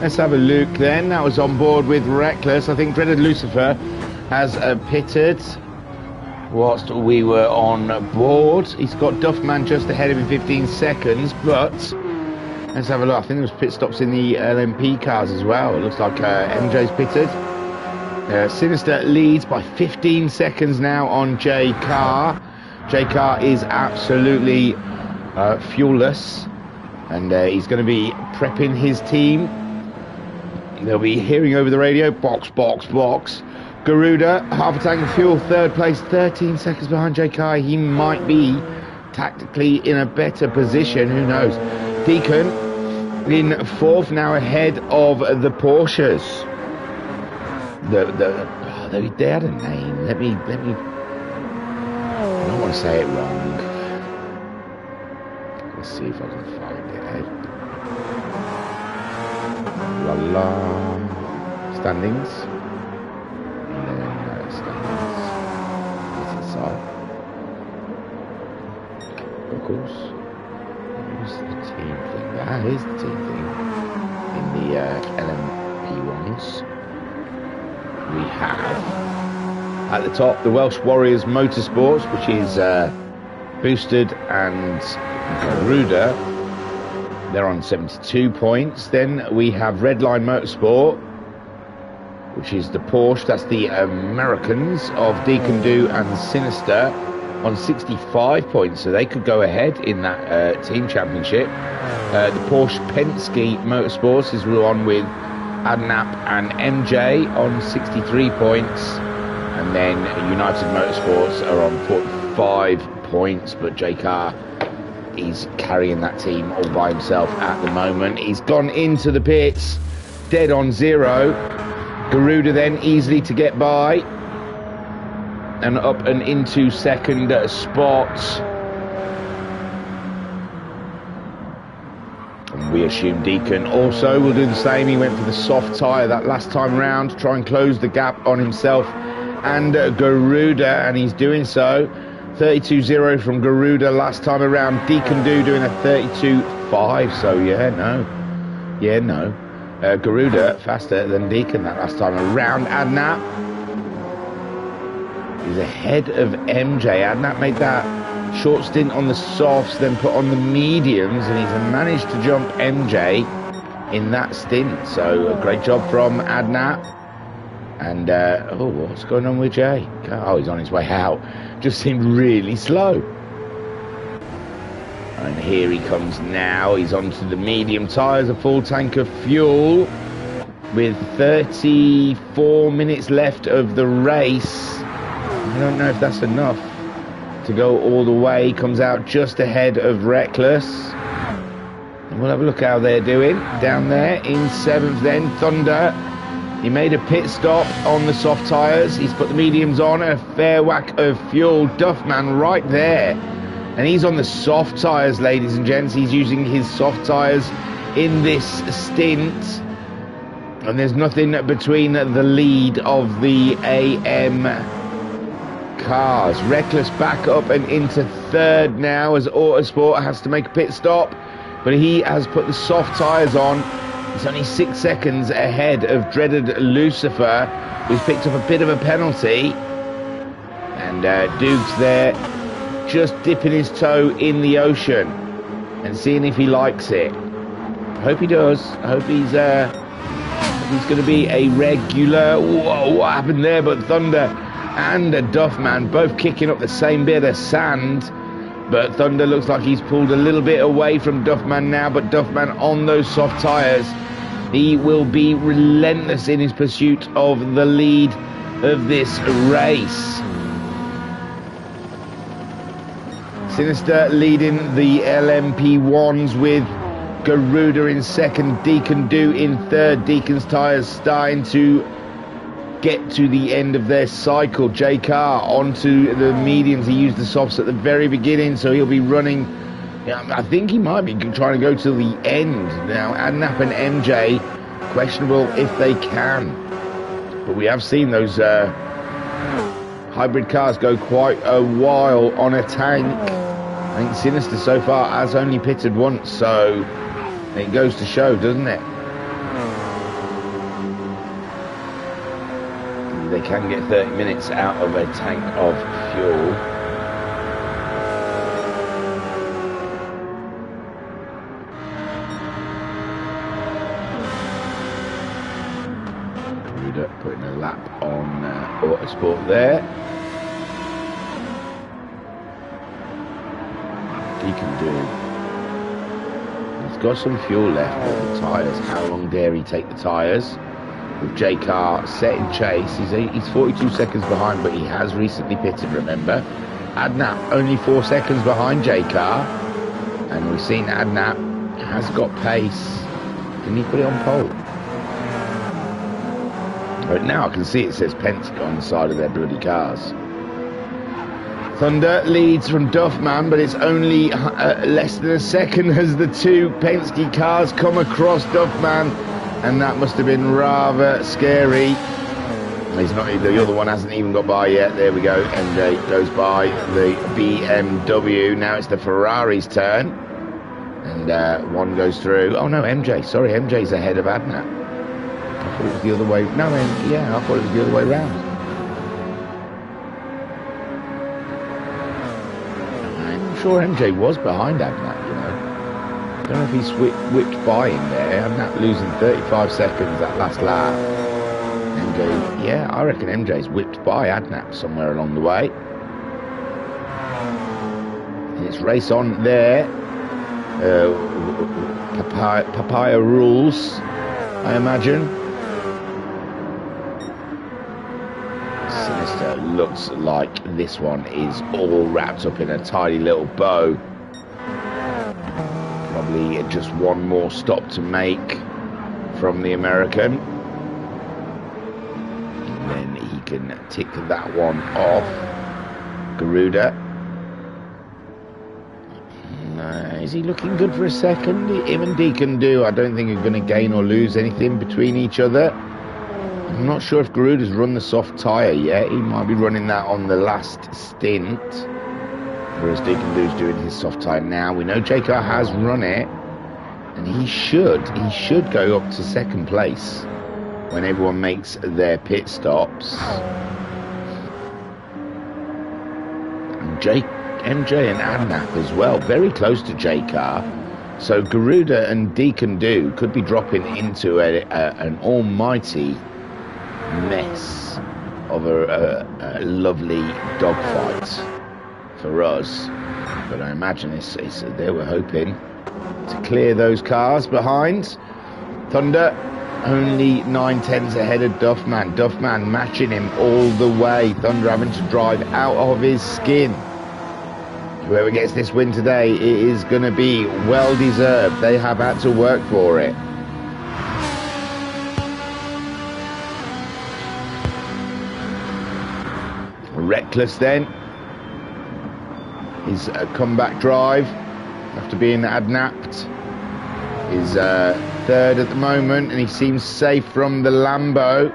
Speaker 1: Let's have a look then. That was on board with Reckless. I think Dreaded Lucifer has pitted whilst we were on board. He's got Duffman just ahead of him 15 seconds, but let's have a look. I think there was pit stops in the LMP cars as well. It looks like MJ's pitted. Sinister leads by 15 seconds now on J Car. J Car is absolutely fuelless, and he's going to be prepping his team. They'll be hearing over the radio, box, box, box. Garuda, half a tank of fuel, third place, 13 seconds behind J Car. He might be tactically in a better position, who knows. Deacon in fourth, now ahead of the Porsches. They had a name. Let me. I don't want to say it wrong. Let's see if I can find it. La la. Standings. And then standings. What's inside? Of course. Where's the team thing? That is the team thing. In the LMP ones. We have at the top the Welsh Warriors Motorsports, which is Boosted and Garuda. They're on 72 points. Then we have Redline Motorsport, which is the Porsche. That's the Americans of Deacon Do and Sinister on 65 points. So they could go ahead in that team championship. The Porsche Penske Motorsports is on with Adnap and MJ on 63 points, and then United Motorsports are on 45 points, but J Car is carrying that team all by himself at the moment. He's gone into the pits dead on zero. Garuda then easily to get by and up and into second spot. We assume Deacon also will do the same. He went for the soft tyre that last time round to try and close the gap on himself and Garuda, and he's doing so. 32.0 from Garuda last time around. Deacon Do doing a 32.5. So yeah, no. Garuda faster than Deacon that last time around. Adnap is ahead of MJ. Adnap made that short stint on the softs, then put on the mediums, and he's managed to jump MJ in that stint. So a great job from Adnap. And what's going on with Jay? Oh, he's on his way out. Just seemed really slow. And here he comes now. He's onto the medium tyres, a full tank of fuel with 34 minutes left of the race. I don't know if that's enough to go all the way. He comes out just ahead of Reckless. And we'll have a look how they're doing. Down there in seventh then, Thunder. He made a pit stop on the soft tyres. He's put the mediums on, a fair whack of fuel. Duffman right there. And he's on the soft tyres, ladies and gents. He's using his soft tyres in this stint. And there's nothing between the lead of the AM cars. Reckless back up and into third now as Autosport has to make a pit stop. But he has put the soft tyres on. He's only 6 seconds ahead of Dreaded Lucifer, who's picked up a bit of a penalty. And Duke's there, just dipping his toe in the ocean and seeing if he likes it. I hope he does. I hope he's going to be a regular. Whoa, what happened there? But Thunder and Duffman both kicking up the same bit of sand. But Thunder looks like he's pulled a little bit away from Duffman now, but Duffman on those soft tyres. He will be relentless in his pursuit of the lead of this race. Sinister leading the LMP1s with Garuda in second, Deacon Do in third. Deacon's tyres starting to get to the end of their cycle. J Car onto the mediums. He used the softs at the very beginning, so he'll be running. I think he might be trying to go till the end now. Adnap and MJ, questionable if they can. But we have seen those hybrid cars go quite a while on a tank. I think Sinister so far has only pitted once, so it goes to show, doesn't it? They can get 30 minutes out of a tank of fuel. Putting a lap on Autosport there. He can do. He's got some fuel left for the tyres. How long dare he take the tyres? With J Car set in chase, he's 42 seconds behind, but he has recently pitted, remember. Adnap only 4 seconds behind J Car, and we've seen Adnap has got pace. Can he put it on pole? Right now I can see it says Penske on the side of their bloody cars. Thunder leads from Duffman, but it's only less than a second as the two Penske cars come across Duffman, and that must have been rather scary. He's not. The other one hasn't even got by yet. There we go. MJ goes by the BMW. Now it's the Ferrari's turn, and one goes through. Oh no, MJ. Sorry, MJ's ahead of Adnap. I thought it was the other way. No, yeah, I thought it was the other way round. I'm sure MJ was behind Adnap, you know. I don't know if he's whipped by him there. Adnap losing 35 seconds that last lap. MJ, yeah, I reckon MJ's whipped by Adnap somewhere along the way. And it's race on there. Papaya rules, I imagine. Sinister looks like this one is all wrapped up in a tiny little bow. Probably just one more stop to make from the American. And then he can tick that one off. Garuda. Is he looking good for a second? Him and Deacon do. I don't think are going to gain or lose anything between each other. I'm not sure if Garuda's run the soft tyre yet. He might be running that on the last stint. Whereas Deacon Du's doing his soft tyre now. We know J-Car has run it. And he should go up to second place when everyone makes their pit stops. And MJ and Adnap as well, very close to J-Car. So Garuda and Deacon Do could be dropping into an almighty mess of a lovely dogfight for us. But I imagine it's they were hoping to clear those cars behind. Thunder only 9/10 ahead of Duffman. Duffman matching him all the way. Thunder having to drive out of his skin. Whoever gets this win today, it is going to be well deserved. They have had to work for it. Reckless then. His comeback drive after being adnapped is third at the moment, and he seems safe from the Lambo.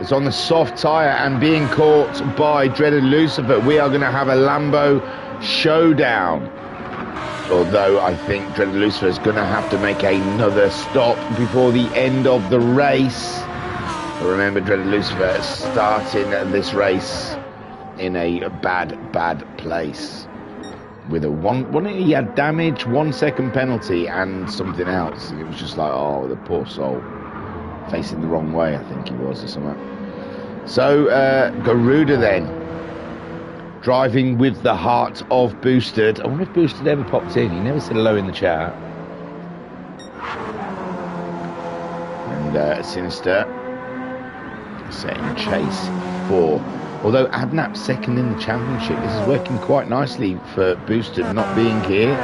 Speaker 1: It's on the soft tyre and being caught by Dreaded Lucifer. We are going to have a Lambo showdown. Although I think Dreaded Lucifer is going to have to make another stop before the end of the race. But remember, Dreaded Lucifer starting this race in a bad place. With he had damage, 1 second penalty and something else. It was just like, oh, the poor soul. Facing the wrong way, I think he was, or something. So, Garuda then. Driving with the heart of Boosted. I wonder if Boosted ever popped in. He never said hello in the chat. And Sinister setting chase for. Although Adnap's second in the championship, this is working quite nicely for Boosted not being here.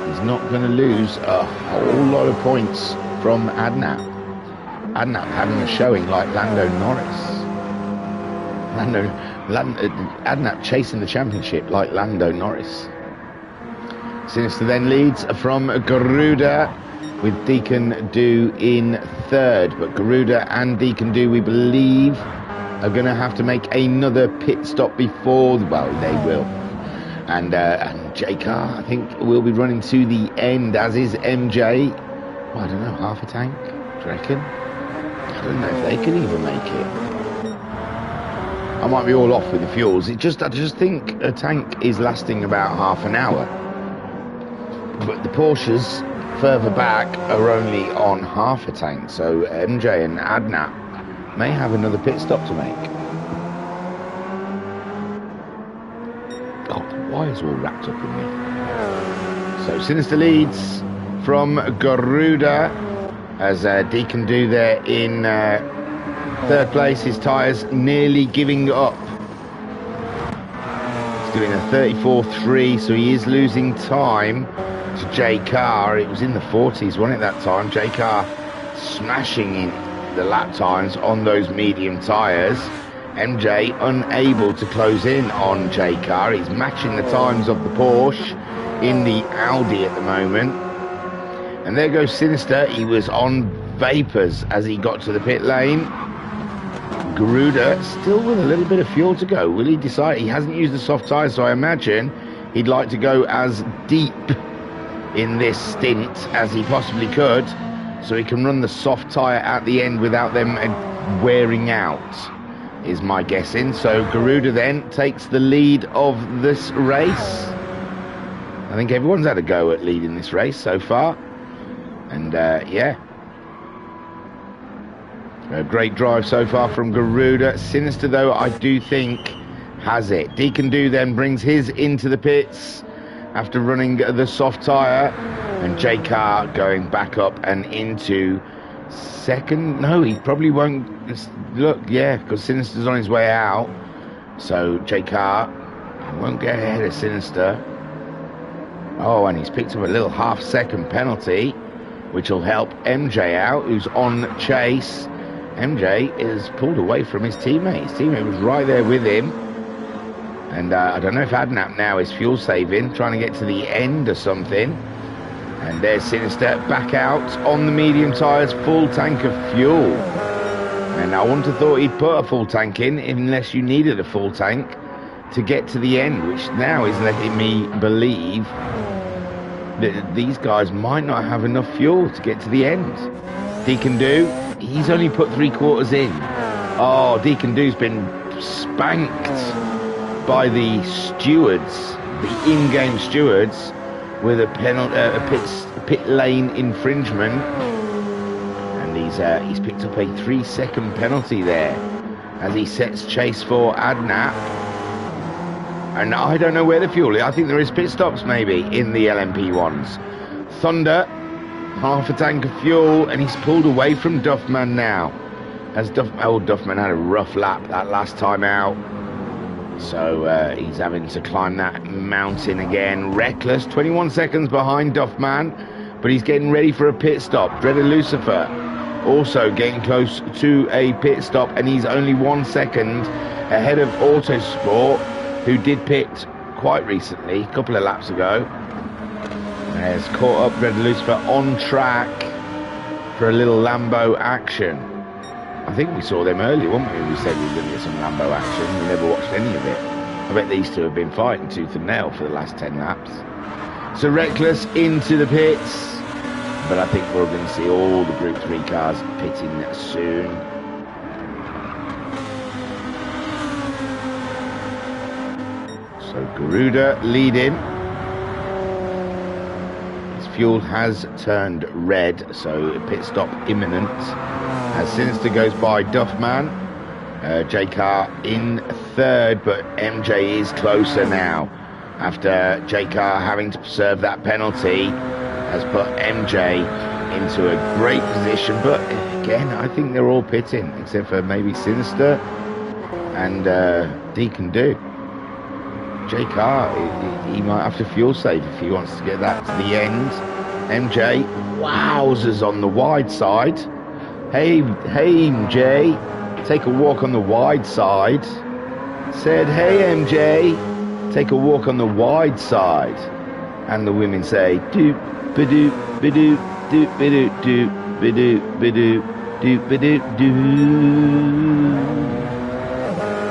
Speaker 1: He's not going to lose a whole lot of points from Adnap. Adnap having a showing like Lando Norris. Adnap chasing the championship like Lando Norris. Sinister then leads from Garuda with Deacon Do in third. But Garuda and Deacon Do, we believe, are going to have to make another pit stop before. Well, they will. And J-Car, I think, will be running to the end, as is MJ. Well, I don't know, half a tank, do you reckon? I don't know if they can even make it. I might be all off with the fuels. I just think a tank is lasting about half an hour. But the Porsches further back are only on half a tank, so MJ and Adnap may have another pit stop to make. God, the wire's all wrapped up in me. So Sinister leads from Garuda, as Deacon do there in third place. His tyres nearly giving up. He's doing a 34.3, so he is losing time to J-Car. It was in the 40s, wasn't it, that time? J-Car smashing in the lap times on those medium tyres. MJ unable to close in on J-Car. He's matching the times of the Porsche in the Audi at the moment. And there goes Sinister. He was on vapours as he got to the pit lane. Garuda still with a little bit of fuel to go. Will he decide? He hasn't used the soft tyres, so I imagine he'd like to go as deep in this stint as he possibly could, so he can run the soft tyre at the end without them wearing out, is my guessing. So Garuda then takes the lead of this race. I think everyone's had a go at leading this race so far. And yeah, a great drive so far from Garuda. Sinister, though, I do think has it. Deacon Do then brings his into the pits after running the soft tyre, and J-Car going back up and into second. No, he probably won't. Look, yeah, because Sinister's on his way out, so J-Car won't get ahead of Sinister. Oh, and he's picked up a little half-second penalty, which will help MJ out, who's on chase. MJ is pulled away from his teammate. His teammate was right there with him. And I don't know if Adnap now is fuel saving, trying to get to the end or something. And there's Sinister back out on the medium tyres, full tank of fuel. And I wouldn't have thought he'd put a full tank in unless you needed a full tank to get to the end, which now is letting me believe that these guys might not have enough fuel to get to the end. Deacon Do, he's only put 3/4 in. Oh, Deacon Do's been spanked by the stewards, the in-game stewards, with a pit lane infringement, and he's picked up a 3-second penalty there as he sets chase for Adnap. And I don't know where the fuel is. I think there is pit stops maybe in the LMP ones. Thunder, half a tank of fuel, and he's pulled away from Duffman now, as Duffman had a rough lap that last time out. So he's having to climb that mountain again. Reckless, 21 seconds behind Duffman, but he's getting ready for a pit stop. Dreaded Lucifer also getting close to a pit stop, and he's only 1 second ahead of Autosport, who did pit quite recently, a couple of laps ago. And has caught up Dreaded Lucifer on track for a little Lambo action. I think we saw them earlier, weren't we? We said we were going to get some Lambo action. We never watched any of it. I bet these two have been fighting tooth and nail for the last 10 laps. So Reckless into the pits, but I think we're going to see all the Group 3 cars pitting soon. So Garuda leading. His fuel has turned red, so a pit stop imminent. As Sinister goes by Duffman, J-Car in third, but MJ is closer now. After J-Car having to serve that penalty, has put MJ into a great position. But again, I think they're all pitting, except for maybe Sinister and Deacon Do. J-Car, he might have to fuel save if he wants to get that to the end. MJ, wowzers on the wide side. Hey MJ, take a walk on the wide side. Said, hey MJ, take a walk on the wide side. And the women say, doop ba-doop ba-doop doop ba-doop doop ba-doop ba-doop doop ba-doop doop.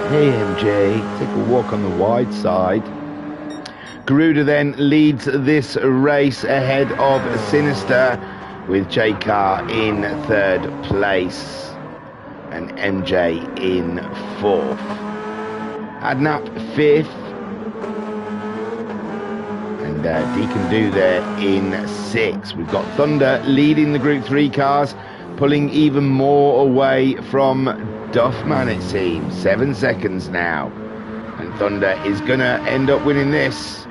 Speaker 1: Hey MJ, take a walk on the wide side. Garuda then leads this race ahead of Sinister, with J-Car in 3rd place and MJ in 4th. Adnap 5th, and Deacon Do there in 6th. We've got Thunder leading the Group 3 cars, pulling even more away from Duffman, it seems. 7 seconds now, and Thunder is going to end up winning this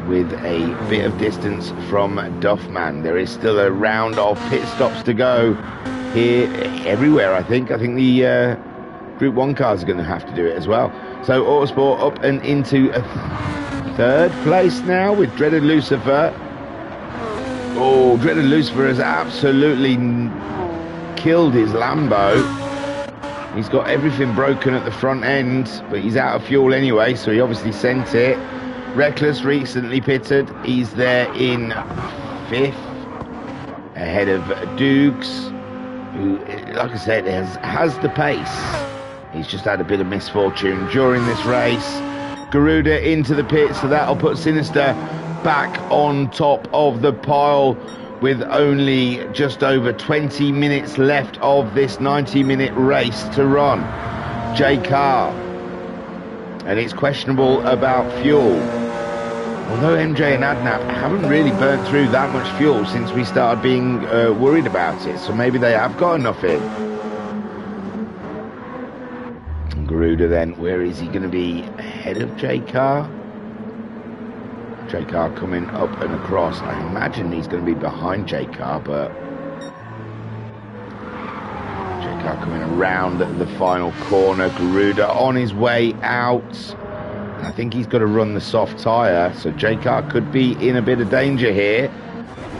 Speaker 1: with a bit of distance from Duffman. There is still a round of pit stops to go here, everywhere, I think. I think the Group 1 cars are going to have to do it as well. So Autosport up and into a 3rd place now with Dreaded Lucifer. Oh, Dreaded Lucifer has absolutely killed his Lambo. He's got everything broken at the front end, but he's out of fuel anyway, so he obviously sent it. Reckless recently pitted. He's there in 5th, ahead of Dukes, who, like I said, has the pace. He's just had a bit of misfortune during this race. Garuda into the pit, so that'll put Sinister back on top of the pile with only just over 20 minutes left of this 90-minute race to run. J-Car, and it's questionable about fuel. Although MJ and Adnap haven't really burnt through that much fuel since we started being worried about it, so maybe they have got enough in. And Garuda then, where is he going to be? Ahead of J-Car? J-Car coming up and across. I imagine he's going to be behind J-Car, but J-Car coming around the final corner. Garuda on his way out. I think he's got to run the soft tyre, so J-Car could be in a bit of danger here.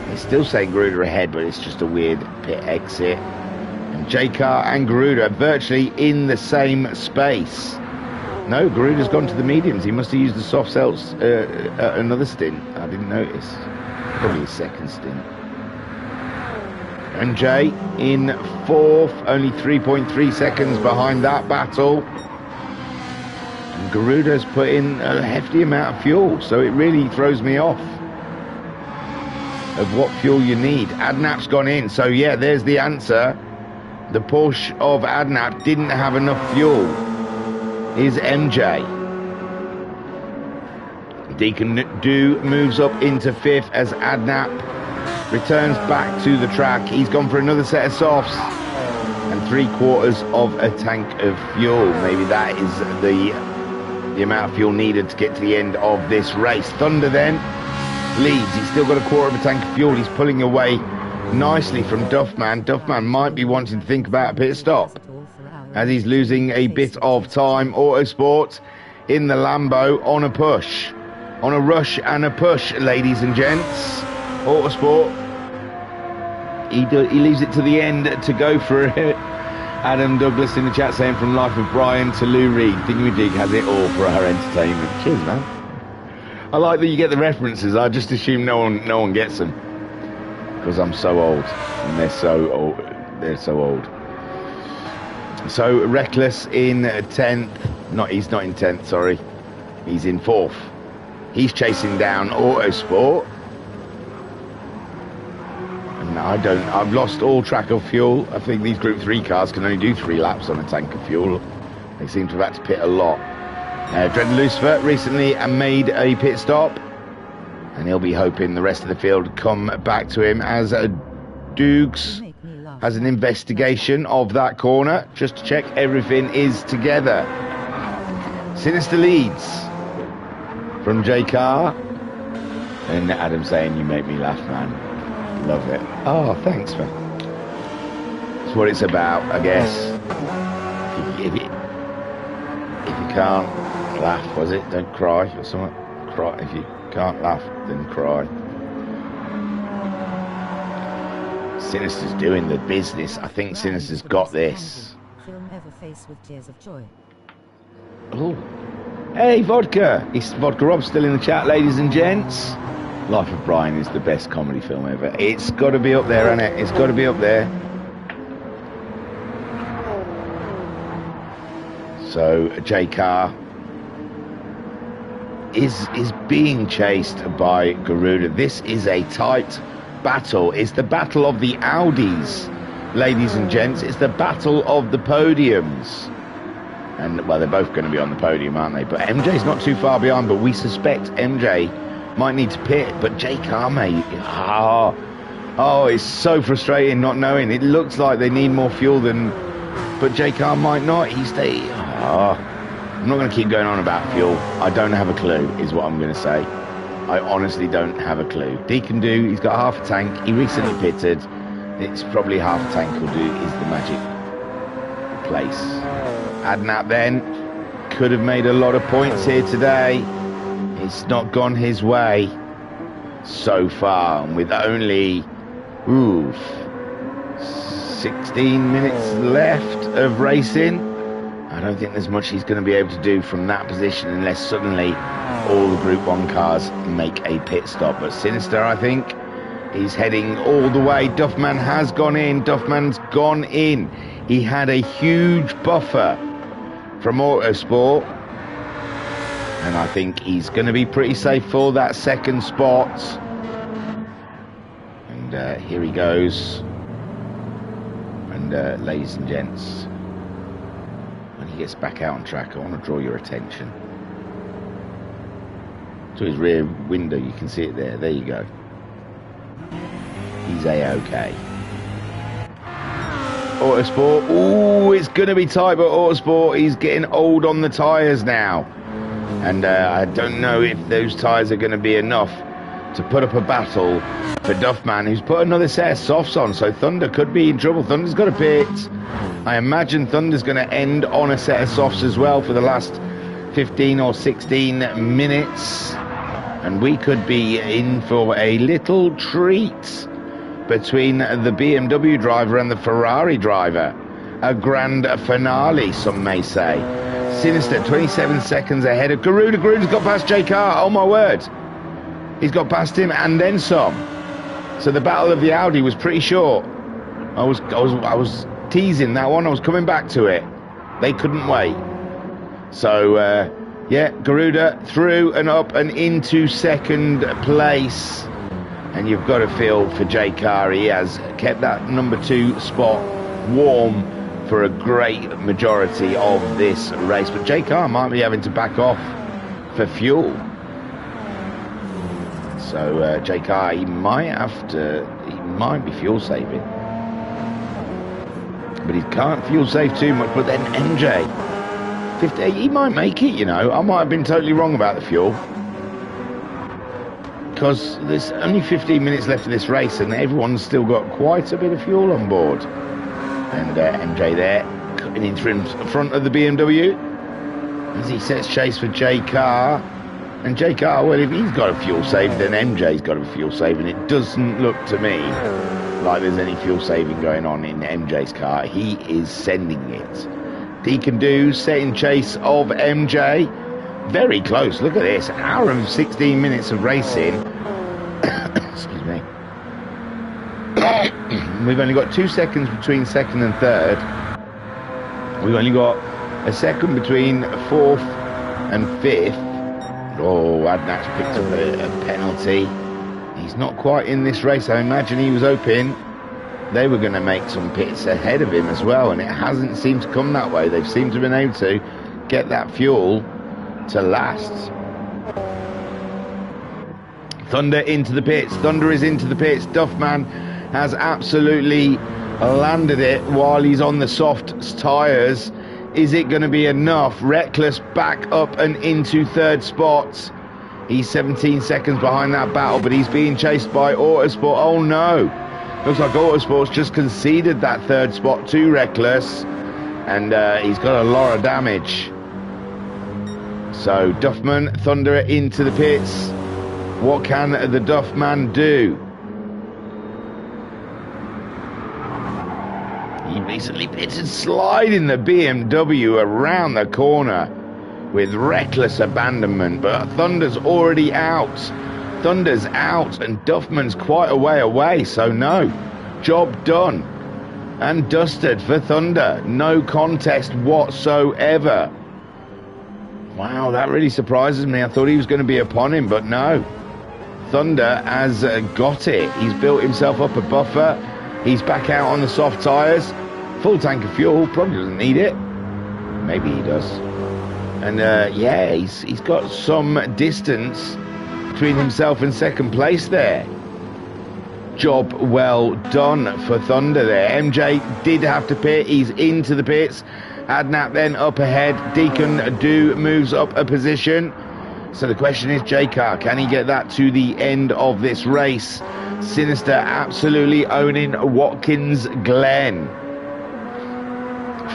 Speaker 1: He's still saying Garuda ahead, but it's just a weird pit exit. And J-Car and Garuda are virtually in the same space. No, Garuda's gone to the mediums. He must have used the soft cells at another stint. I didn't notice. Probably a second stint. MJ in 4th, only 3.3 seconds behind that battle. And Garuda's put in a hefty amount of fuel, so it really throws me off of what fuel you need. Adnap's gone in, so yeah, there's the answer. The Porsche of Adnap didn't have enough fuel. Is MJ. Deacon Do moves up into 5th as Adnap returns back to the track. He's gone for another set of softs and 3/4 of a tank of fuel. Maybe that is the amount of fuel needed to get to the end of this race. Thunder then leads. He's still got a 1/4 of a tank of fuel. He's pulling away nicely from Duffman. Duffman might be wanting to think about a pit stop as he's losing a bit of time. Autosport in the Lambo on a push, on a rush and a push, ladies and gents. Autosport, he leaves it to the end to go for it. Adam Douglas in the chat saying, from Life of Brian to Lou Reed, Thingymajig has it all for our entertainment. Cheers, man. I like that you get the references. I just assume no one gets them because I'm so old, and they're so old. They're so old. So Reckless in 10th. He's not in 10th, sorry. He's in 4th. He's chasing down Autosport. And I've lost all track of fuel. I think these Group 3 cars can only do 3 laps on a tank of fuel. They seem to have had to pit a lot. Dread Lucifer recently made a pit stop, and he'll be hoping the rest of the field come back to him as Dukes has an investigation of that corner just to check everything is together. Sinister leads from J-Car, and Adam saying, you make me laugh, man. Love it. Oh, thanks, man. That's what it's about, I guess. If you can't laugh, was it? Don't cry or something. Cry. If you can't laugh, then cry. Sinister's doing the business. I think Sinister's got this.
Speaker 2: Film ever faced with tears of joy.
Speaker 1: Oh, hey, Vodka. It's Vodka Rob still in the chat, ladies and gents. Life of Brian is the best comedy film ever. It's got to be up there, hasn't it? It's got to be up there. So J-Car is being chased by Garuda. This is a tight battle. It's the battle of the Audis, ladies and gents. It's the battle of the podiums. And, well, they're both going to be on the podium, aren't they? But MJ's not too far behind, but we suspect MJ might need to pit. But J-Car, mate, oh, it's so frustrating not knowing. It looks like they need more fuel than... But J-Car might not. I'm not going to keep going on about fuel. I don't have a clue, is what I'm going to say. I honestly don't have a clue. Deacon do. He's got half a tank. He recently pitted. It's probably half a tank will do is the magic place. Adnap then could have made a lot of points here today. It's not gone his way so far. And with only 16 minutes left of racing, I don't think there's much he's going to be able to do from that position unless suddenly all the Group 1 cars make a pit stop. But Sinister, I think, is heading all the way. Duffman has gone in. Duffman's gone in. He had a huge buffer from Autosport. And I think he's going to be pretty safe for that second spot. And here he goes. And ladies and gents, when he gets back out on track, I want to draw your attention to his rear window. You can see it there. There you go. He's A-OK. Autosport. Ooh, it's going to be tight, but Autosport, he's getting old on the tyres now. And I don't know if those tyres are going to be enough to put up a battle for Duffman, who's put another set of softs on, so Thunder could be in trouble. Thunder's got a pit. I imagine Thunder's going to end on a set of softs as well for the last 15 or 16 minutes. And we could be in for a little treat between the BMW driver and the Ferrari driver. A grand finale, some may say. Sinister, 27 seconds ahead of Garuda. Garuda's got past J-Car. Oh my word. He's got past him and then some. So the battle of the Audi was pretty short. I was teasing that one. I was coming back to it. They couldn't wait. So yeah, Garuda through and up and into second place. And you've got to feel for J-Car. He has kept that number 2 spot warm for a great majority of this race. But J-Car might be having to back off for fuel. So J-Car, he might be fuel saving. But he can't fuel save too much. But then MJ, 50, he might make it, you know. I might have been totally wrong about the fuel. Because there's only 15 minutes left of this race and everyone's still got quite a bit of fuel on board. And MJ there, cutting in front of the BMW as he sets chase for J-Car. And J-Car, well, if he's got a fuel save, then MJ's got a fuel save. And it doesn't look to me like there's any fuel saving going on in MJ's car. He is sending it. Deacon Do setting chase of MJ. Very close. Look at this. An hour and 16 minutes of racing. Excuse me. We've only got 2 seconds between second and third. We've only got a second between fourth and fifth. Oh, Adnak's picked up a penalty. He's not quite in this race. I imagine he was hoping they were going to make some pits ahead of him as well, and it hasn't seemed to come that way. They've seemed to have been able to get that fuel to last. Thunder into the pits. Thunder is into the pits. Duffman has absolutely landed it while he's on the soft tyres. Is it going to be enough? Reckless back up and into third spot. He's 17 seconds behind that battle, but he's being chased by Autosport. Oh no. Looks like Autosport's just conceded that third spot to Reckless. And he's got a lot of damage. So Duffman, Thunder into the pits. What can the Duffman do? He recently pitted sliding the BMW around the corner with reckless abandonment, but Thunder's already out. Thunder's out and Duffman's quite a way away, so no. Job done and dusted for Thunder. No contest whatsoever. Wow, that really surprises me. I thought he was going to be upon him, but no. Thunder has got it. He's built himself up a buffer. He's back out on the soft tyres. Full tank of fuel. Probably doesn't need it. Maybe he does. And yeah, he's got some distance between himself and second place there. Job well done for Thunder there. MJ did have to pit. He's into the pits. Adnap then up ahead. Deacon Do moves up a position. So the question is, J-Car, can he get that to the end of this race? Sinister absolutely owning Watkins Glen.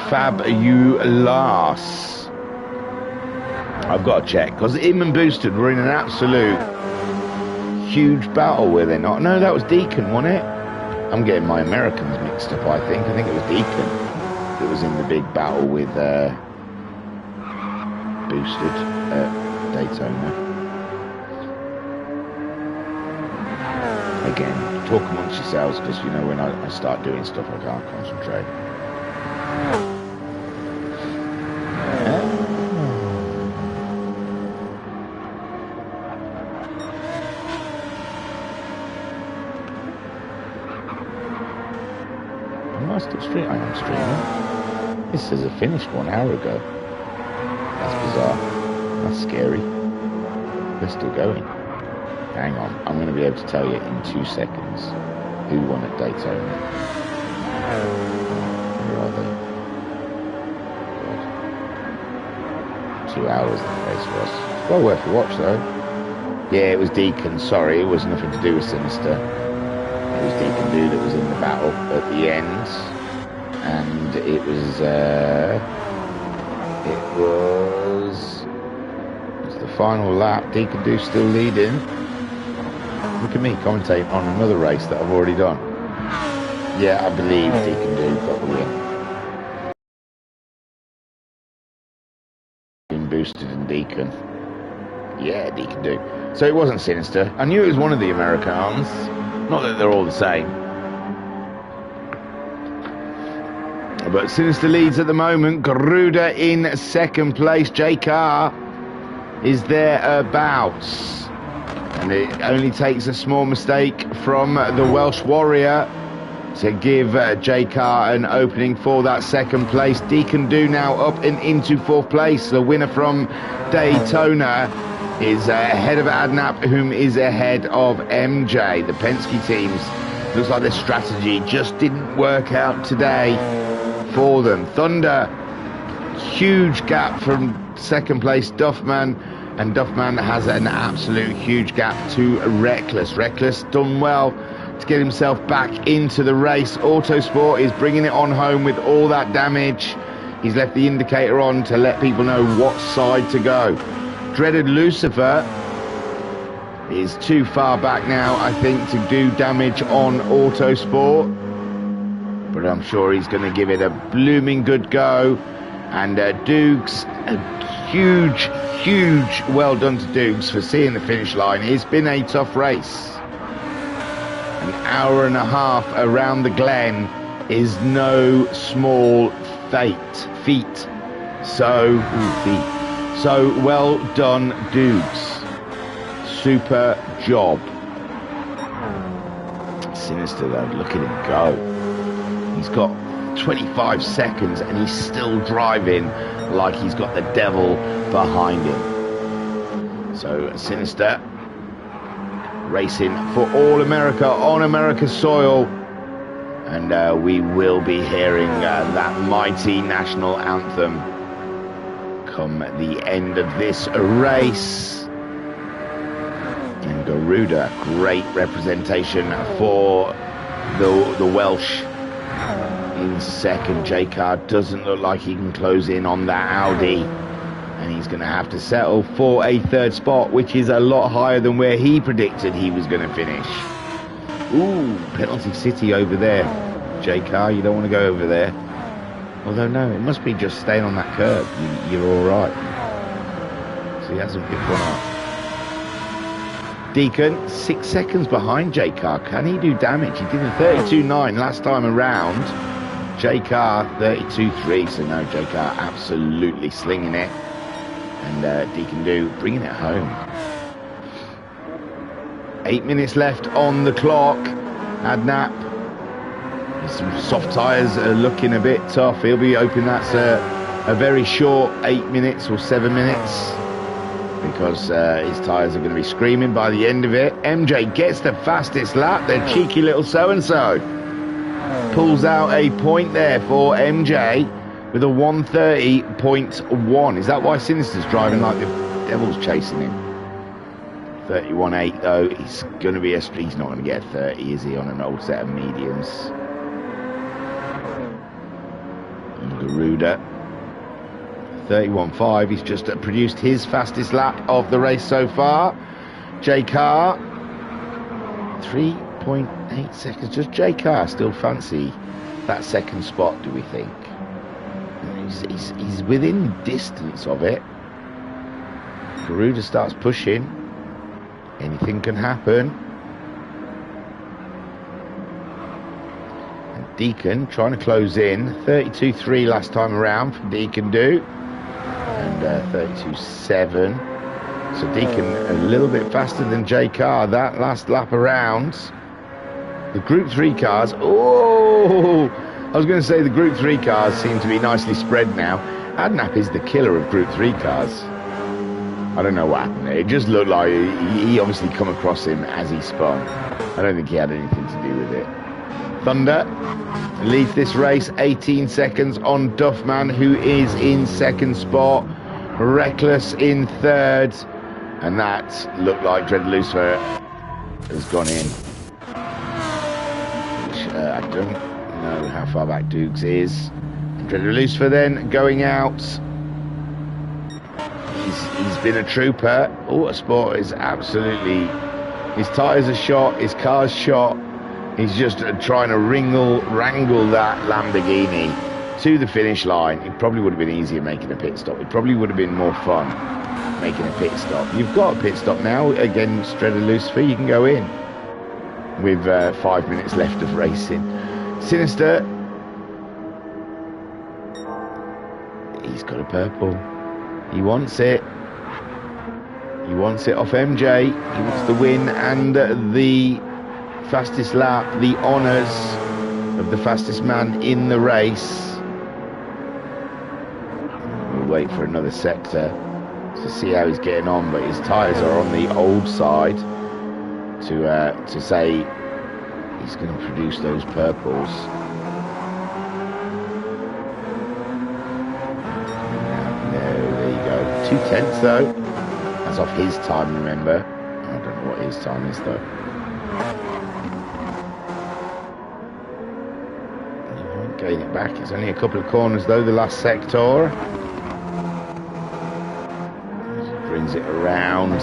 Speaker 1: Fabulous. I've got to check, because him and Boosted were in an absolute huge battle, were they not? No, that was Deacon, wasn't it? I'm getting my Americans mixed up, I think. I think it was Deacon that was in the big battle with Boosted at Daytona. Again, talk amongst yourselves, because, you know, when I start doing stuff, I can't concentrate. I am streaming. This says a finished 1 hour ago. That's bizarre. That's scary. They're still going. Hang on. I'm going to be able to tell you in 2 seconds who won at Daytona. Where are they? God. 2 hours the race was. It's well worth a watch though. Yeah, it was Deacon. Sorry, it was nothing to do with Sinister. It was Deacon Dude that was in the battle at the end. And it was the final lap. Deacon Do still leading. Look at me commentating on another race that I've already done. Yeah, I believe Deacon Do got the win. Been Boosted and Deacon. Yeah, Deacon Do. So it wasn't Sinister. I knew it was one of the Americans. Not that they're all the same. But Sinister leads at the moment. Garuda in second place. J-Car is thereabouts. And it only takes a small mistake from the Welsh Warrior to give J-Car an opening for that second place. Deacon Do now up and into fourth place. The winner from Daytona is ahead of Adnap, whom is ahead of MJ. The Penske teams, looks like their strategy just didn't work out today for them. Thunder, huge gap from second place Duffman, and Duffman has an absolute huge gap to Reckless. Reckless done well to get himself back into the race. Autosport is bringing it on home with all that damage. He's left the indicator on to let people know what side to go. Dreaded Lucifer is too far back now, I think, to do damage on Autosport. But I'm sure he's going to give it a blooming good go. And Dukes, a huge well done to Dukes for seeing the finish line. It's been a tough race. An hour and a half around the Glen is no small feat. So well done, Dukes. Super job. Sinister though, look at him go. He's got 25 seconds and he's still driving like he's got the devil behind him. So Sinister racing for all America on America's soil, and we will be hearing that mighty national anthem come the end of this race. And Garuda, great representation for the Welsh in second. J-Car doesn't look like he can close in on that Audi, and he's going to have to settle for a third spot, which is a lot higher than where he predicted he was going to finish. Ooh, penalty city over there. J-Car, you don't want to go over there. Although no, it must be just staying on that curb. You're all right. So he hasn't picked one up. Deacon, 6 seconds behind J-Car. Can he do damage? He did a 32.9 last time around. J-Car 32.3. So no, J-Car absolutely slinging it. And Deacon Do bringing it home. 8 minutes left on the clock. Adnap, his soft tyres are looking a bit tough. He'll be hoping that's a very short 8 minutes or 7 minutes, because his tyres are going to be screaming by the end of it. MJ gets the fastest lap. Their cheeky little so-and-so pulls out a point there for MJ with a 1:30.1. Is that why Sinister's driving like the devil's chasing him? 31.8 though. He's going to be he's not going to get a 30, is he, on an old set of mediums? Garuda 31.5. He's just produced his fastest lap of the race so far. J Carr 3.8 seconds. Does J Carr still fancy that second spot, do we think? He's within distance of it. Garuda starts pushing. Anything can happen. And Deacon trying to close in. 32.3 last time around for Deacon Do. And 32.7. So Deacon a little bit faster than J Carr that last lap around. The Group 3 cars. Oh! I was going to say the Group 3 cars seem to be nicely spread now. Adnap is the killer of Group 3 cars. I don't know what happened there. It just looked like he obviously come across him as he spun. I don't think he had anything to do with it. Thunder leads this race 18 seconds on Duffman, who is in second spot. Reckless in third. And that looked like Dread Lucifer has gone in. Which I don't know how far back Dukes is. Dread Lucifer then going out. He's been a trooper. Autosport is absolutely... His tyres are shot, his car's shot. He's just trying to wrangle that Lamborghini to the finish line. It probably would have been easier making a pit stop. It probably would have been more fun making a pit stop. You've got a pit stop now against Dread Lucifer. You can go in with 5 minutes left of racing. Sinister. He's got a purple. He wants it. He wants it off MJ. He wants the win and the fastest lap, the honours of the fastest man in the race. We'll wait for another sector to see how he's getting on, but his tyres are on the old side to say he's going to produce those purples. There you go. 2/10 though. That's off his time, remember. I don't know what his time is though. Gain it back. It's only a couple of corners though, the last sector. Brings it around. No,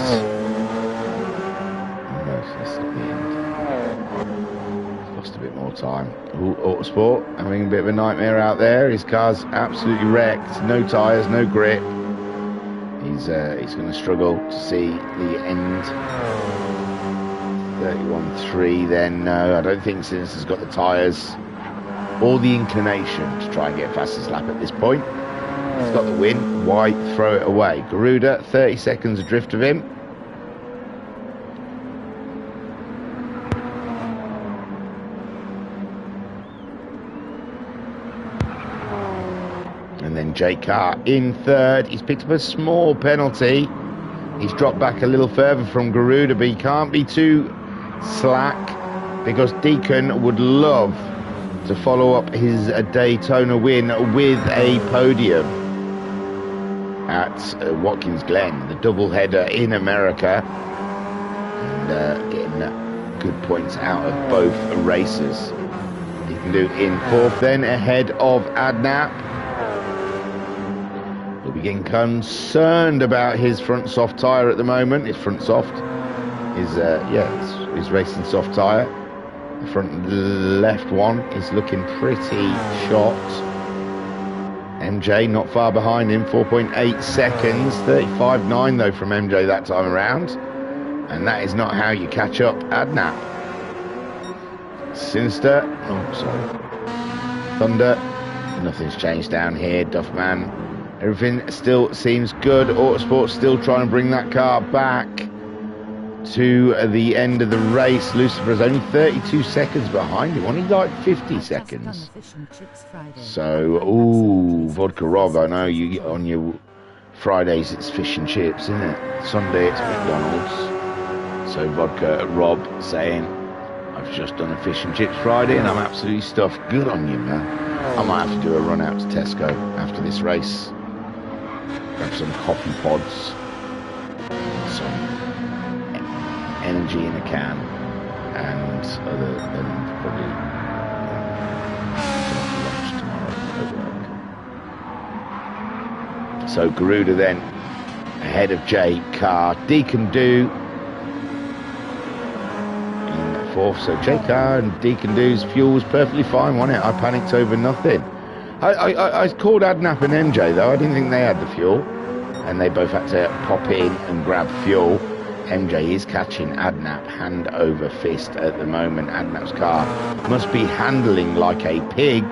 Speaker 1: that's the end. Lost a bit more time. Ooh, Autosport having a bit of a nightmare out there. His car's absolutely wrecked. No tyres, no grip. He's going to struggle to see the end. 31.3 then. No, I don't think Sinister's got the tyres or the inclination to try and get fastest lap at this point. He's got the win. Why throw it away? Garuda, 30 seconds adrift of him. And then J Carr in third. He's picked up a small penalty. He's dropped back a little further from Garuda, but he can't be too slack because Deacon would love to follow up his Daytona win with a podium at Watkins Glen, the doubleheader in America, and getting good points out of both races. He can do in fourth then, ahead of Adnap. He'll be getting concerned about his front soft tyre at the moment. His front soft is, his racing soft tyre. The front left one is looking pretty shot. MJ not far behind him, 4.8 seconds. 35.9 though from MJ that time around. And that is not how you catch up Adnap. Sinister, oh sorry. Thunder, nothing's changed down here. Duffman Everything still seems good. Autosport's still trying to bring that car back to the end of the race. Lucifer's only 32 seconds behind him, only like 50 seconds. So, ooh, Vodka Rob, I know you on your Fridays it's fish and chips, isn't it? Sunday it's McDonald's. So Vodka Rob saying, I've just done a fish and chips Friday and I'm absolutely stuffed. Good on you, man. I might have to do a run out to Tesco after this race. Grab some coffee pods, some energy in a can, and other than probably lunch tomorrow at work. So Garuda then ahead of J Car, Deacon Do in fourth. So J Car and Deacon Do's fuel was perfectly fine, wasn't it? I panicked over nothing. I called Adnap and MJ though. I didn't think they had the fuel, and they both had to pop in and grab fuel. MJ is catching Adnap hand over fist at the moment. Adnap's car must be handling like a pig,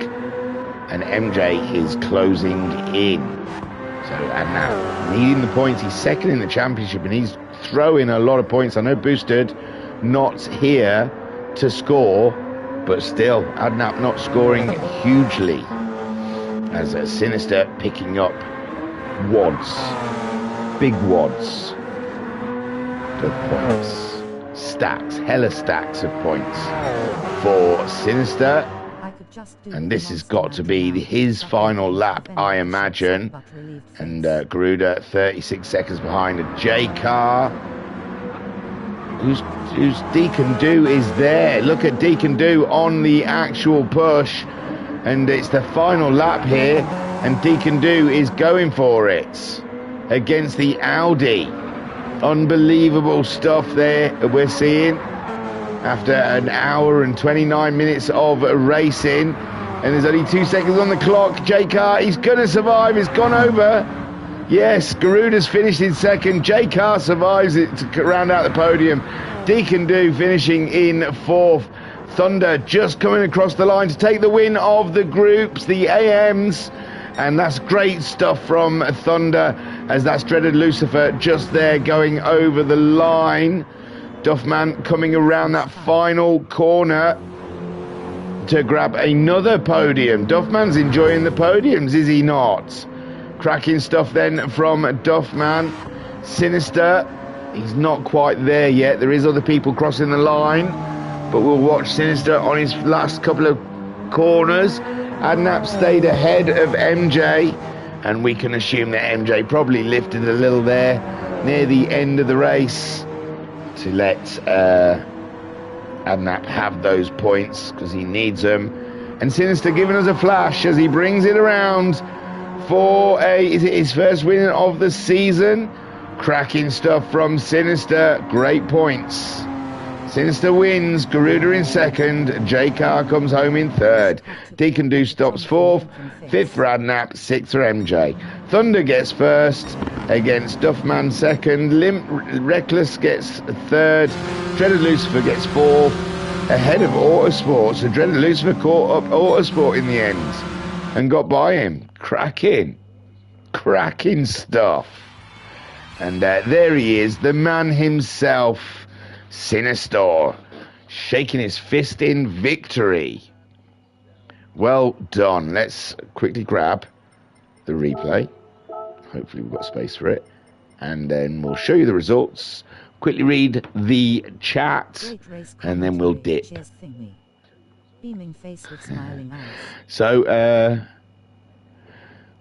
Speaker 1: and MJ is closing in. So Adnap needing the points. He's second in the championship and he's throwing a lot of points. I know Boosted not here to score, but still Adnap not scoring hugely, as a Sinister picking up wads, big wads of points, stacks, hella stacks of points for Sinister. And this has got to be his final lap, I imagine. And Garuda 36 seconds behind a J Car, who's Deacon Do is there. Look at Deacon Do on the actual push, and it's the final lap here, and Deacon Do is going for it against the Audi. Unbelievable stuff there we're seeing after an hour and 29 minutes of racing, and there's only 2 seconds on the clock. J Car, he's gonna survive. It's gone over. Yes, Garuda's finished in second. J Car survives it to round out the podium. Deacon Do finishing in fourth. Thunder just coming across the line to take the win of the groups, the AMs, and that's great stuff from Thunder, as that's Dreaded Lucifer just there going over the line. Duffman coming around that final corner to grab another podium. Duffman's enjoying the podiums, is he not? Cracking stuff then from Duffman. Sinister, he's not quite there yet. There is other people crossing the line, but we'll watch Sinister on his last couple of corners. Adnap stayed ahead of MJ, and we can assume that MJ probably lifted a little there near the end of the race to let Adnap have those points because he needs them. And Sinister giving us a flash as he brings it around for is it his first win of the season? Cracking stuff from Sinister. Great points. Sinister wins, Garuda in second, J Car comes home in third, Deacon Do stops fourth, fifth for Adnap, sixth for MJ. Thunder gets first against Duffman second, Reckless gets third, Dreaded Lucifer gets fourth, ahead of Autosport. So Dreaded Lucifer caught up Autosport in the end and got by him. Cracking stuff. And there he is, the man himself, Sinister, shaking his fist in victory. Well done. Let's quickly grab the replay. Hopefully we've got space for it. And then we'll show you the results. Quickly read the chat. And then we'll dip.
Speaker 2: Beaming face with smiling eyes.
Speaker 1: So,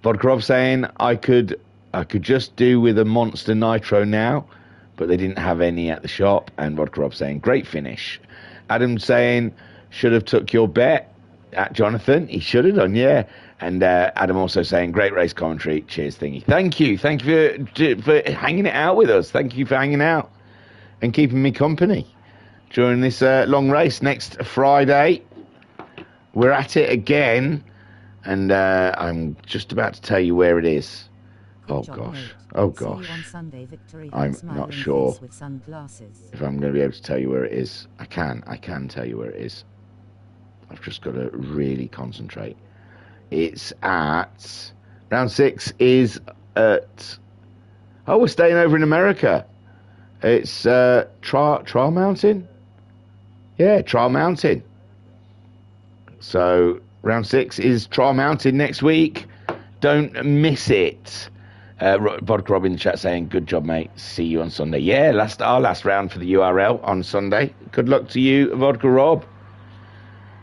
Speaker 1: Vodkarov saying, I could just do with a Monster Nitro now, but they didn't have any at the shop. And Vodkarov saying, great finish. Adam saying, should have took your bet at Jonathan. He should have done, yeah. And Adam also saying, great race commentary. Cheers, Thingy. Thank you for hanging it out with us. Thank you for hanging out and keeping me company during this long race. Next Friday, we're at it again. And I'm just about to tell you where it is. Oh gosh. I'm not sure if I'm going to be able to tell you where it is. I can tell you where it is. I've just got to really concentrate. It's at Round 6 is at... Oh, we're staying over in America. It's Trial Mountain? Yeah, Trial Mountain. So, round 6 is Trial Mountain next week. Don't miss it. Vodka Rob in the chat saying, good job, mate. See you on Sunday. Yeah, our last round for the URL on Sunday. Good luck to you, Vodka Rob.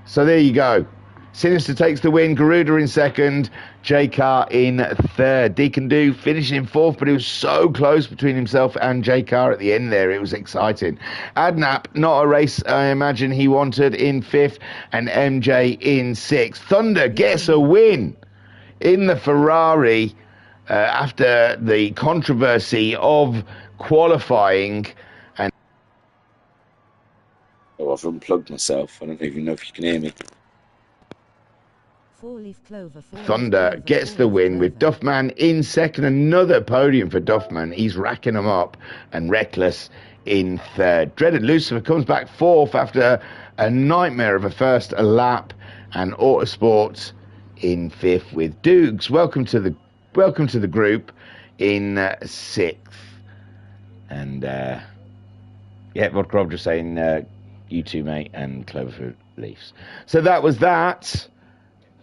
Speaker 1: So there you go. Sinister takes the win. Garuda in second. J-Car in third. Deacon Do finishing in fourth, but it was so close between himself and J-Car at the end there. It was exciting. Adnap, not a race I imagine he wanted, in fifth, and MJ in sixth. Thunder gets a win in the Ferrari after the controversy of qualifying. And
Speaker 3: oh, I've unplugged myself. I don't even know if you can hear me.
Speaker 1: Thunder gets the win with Duffman in second. Another podium for Duffman. He's racking them up. And Reckless in third. Dreaded Lucifer comes back fourth after a nightmare of a first lap. And Autosports in fifth with Dukes. Welcome to the group in sixth. And yeah, Vodka Rob just saying you too, mate, and Cloverfield Leafs. So that was that.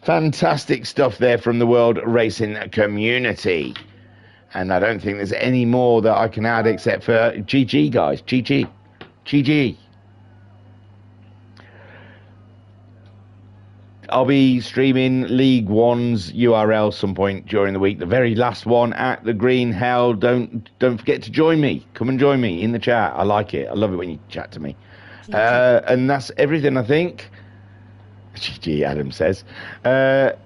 Speaker 1: Fantastic stuff there from the world racing community. And I don't think there's any more that I can add except for GG, guys. GG. GG. I'll be streaming League One's URL some point during the week. The very last one at the Green Hell. Don't forget to join me. Come and join me in the chat. I like it. I love it when you chat to me. And that's everything, I think. GG, Adam says.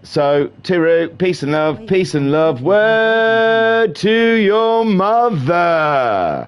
Speaker 1: So, Tiru, peace and love. Peace and love. Word to your mother.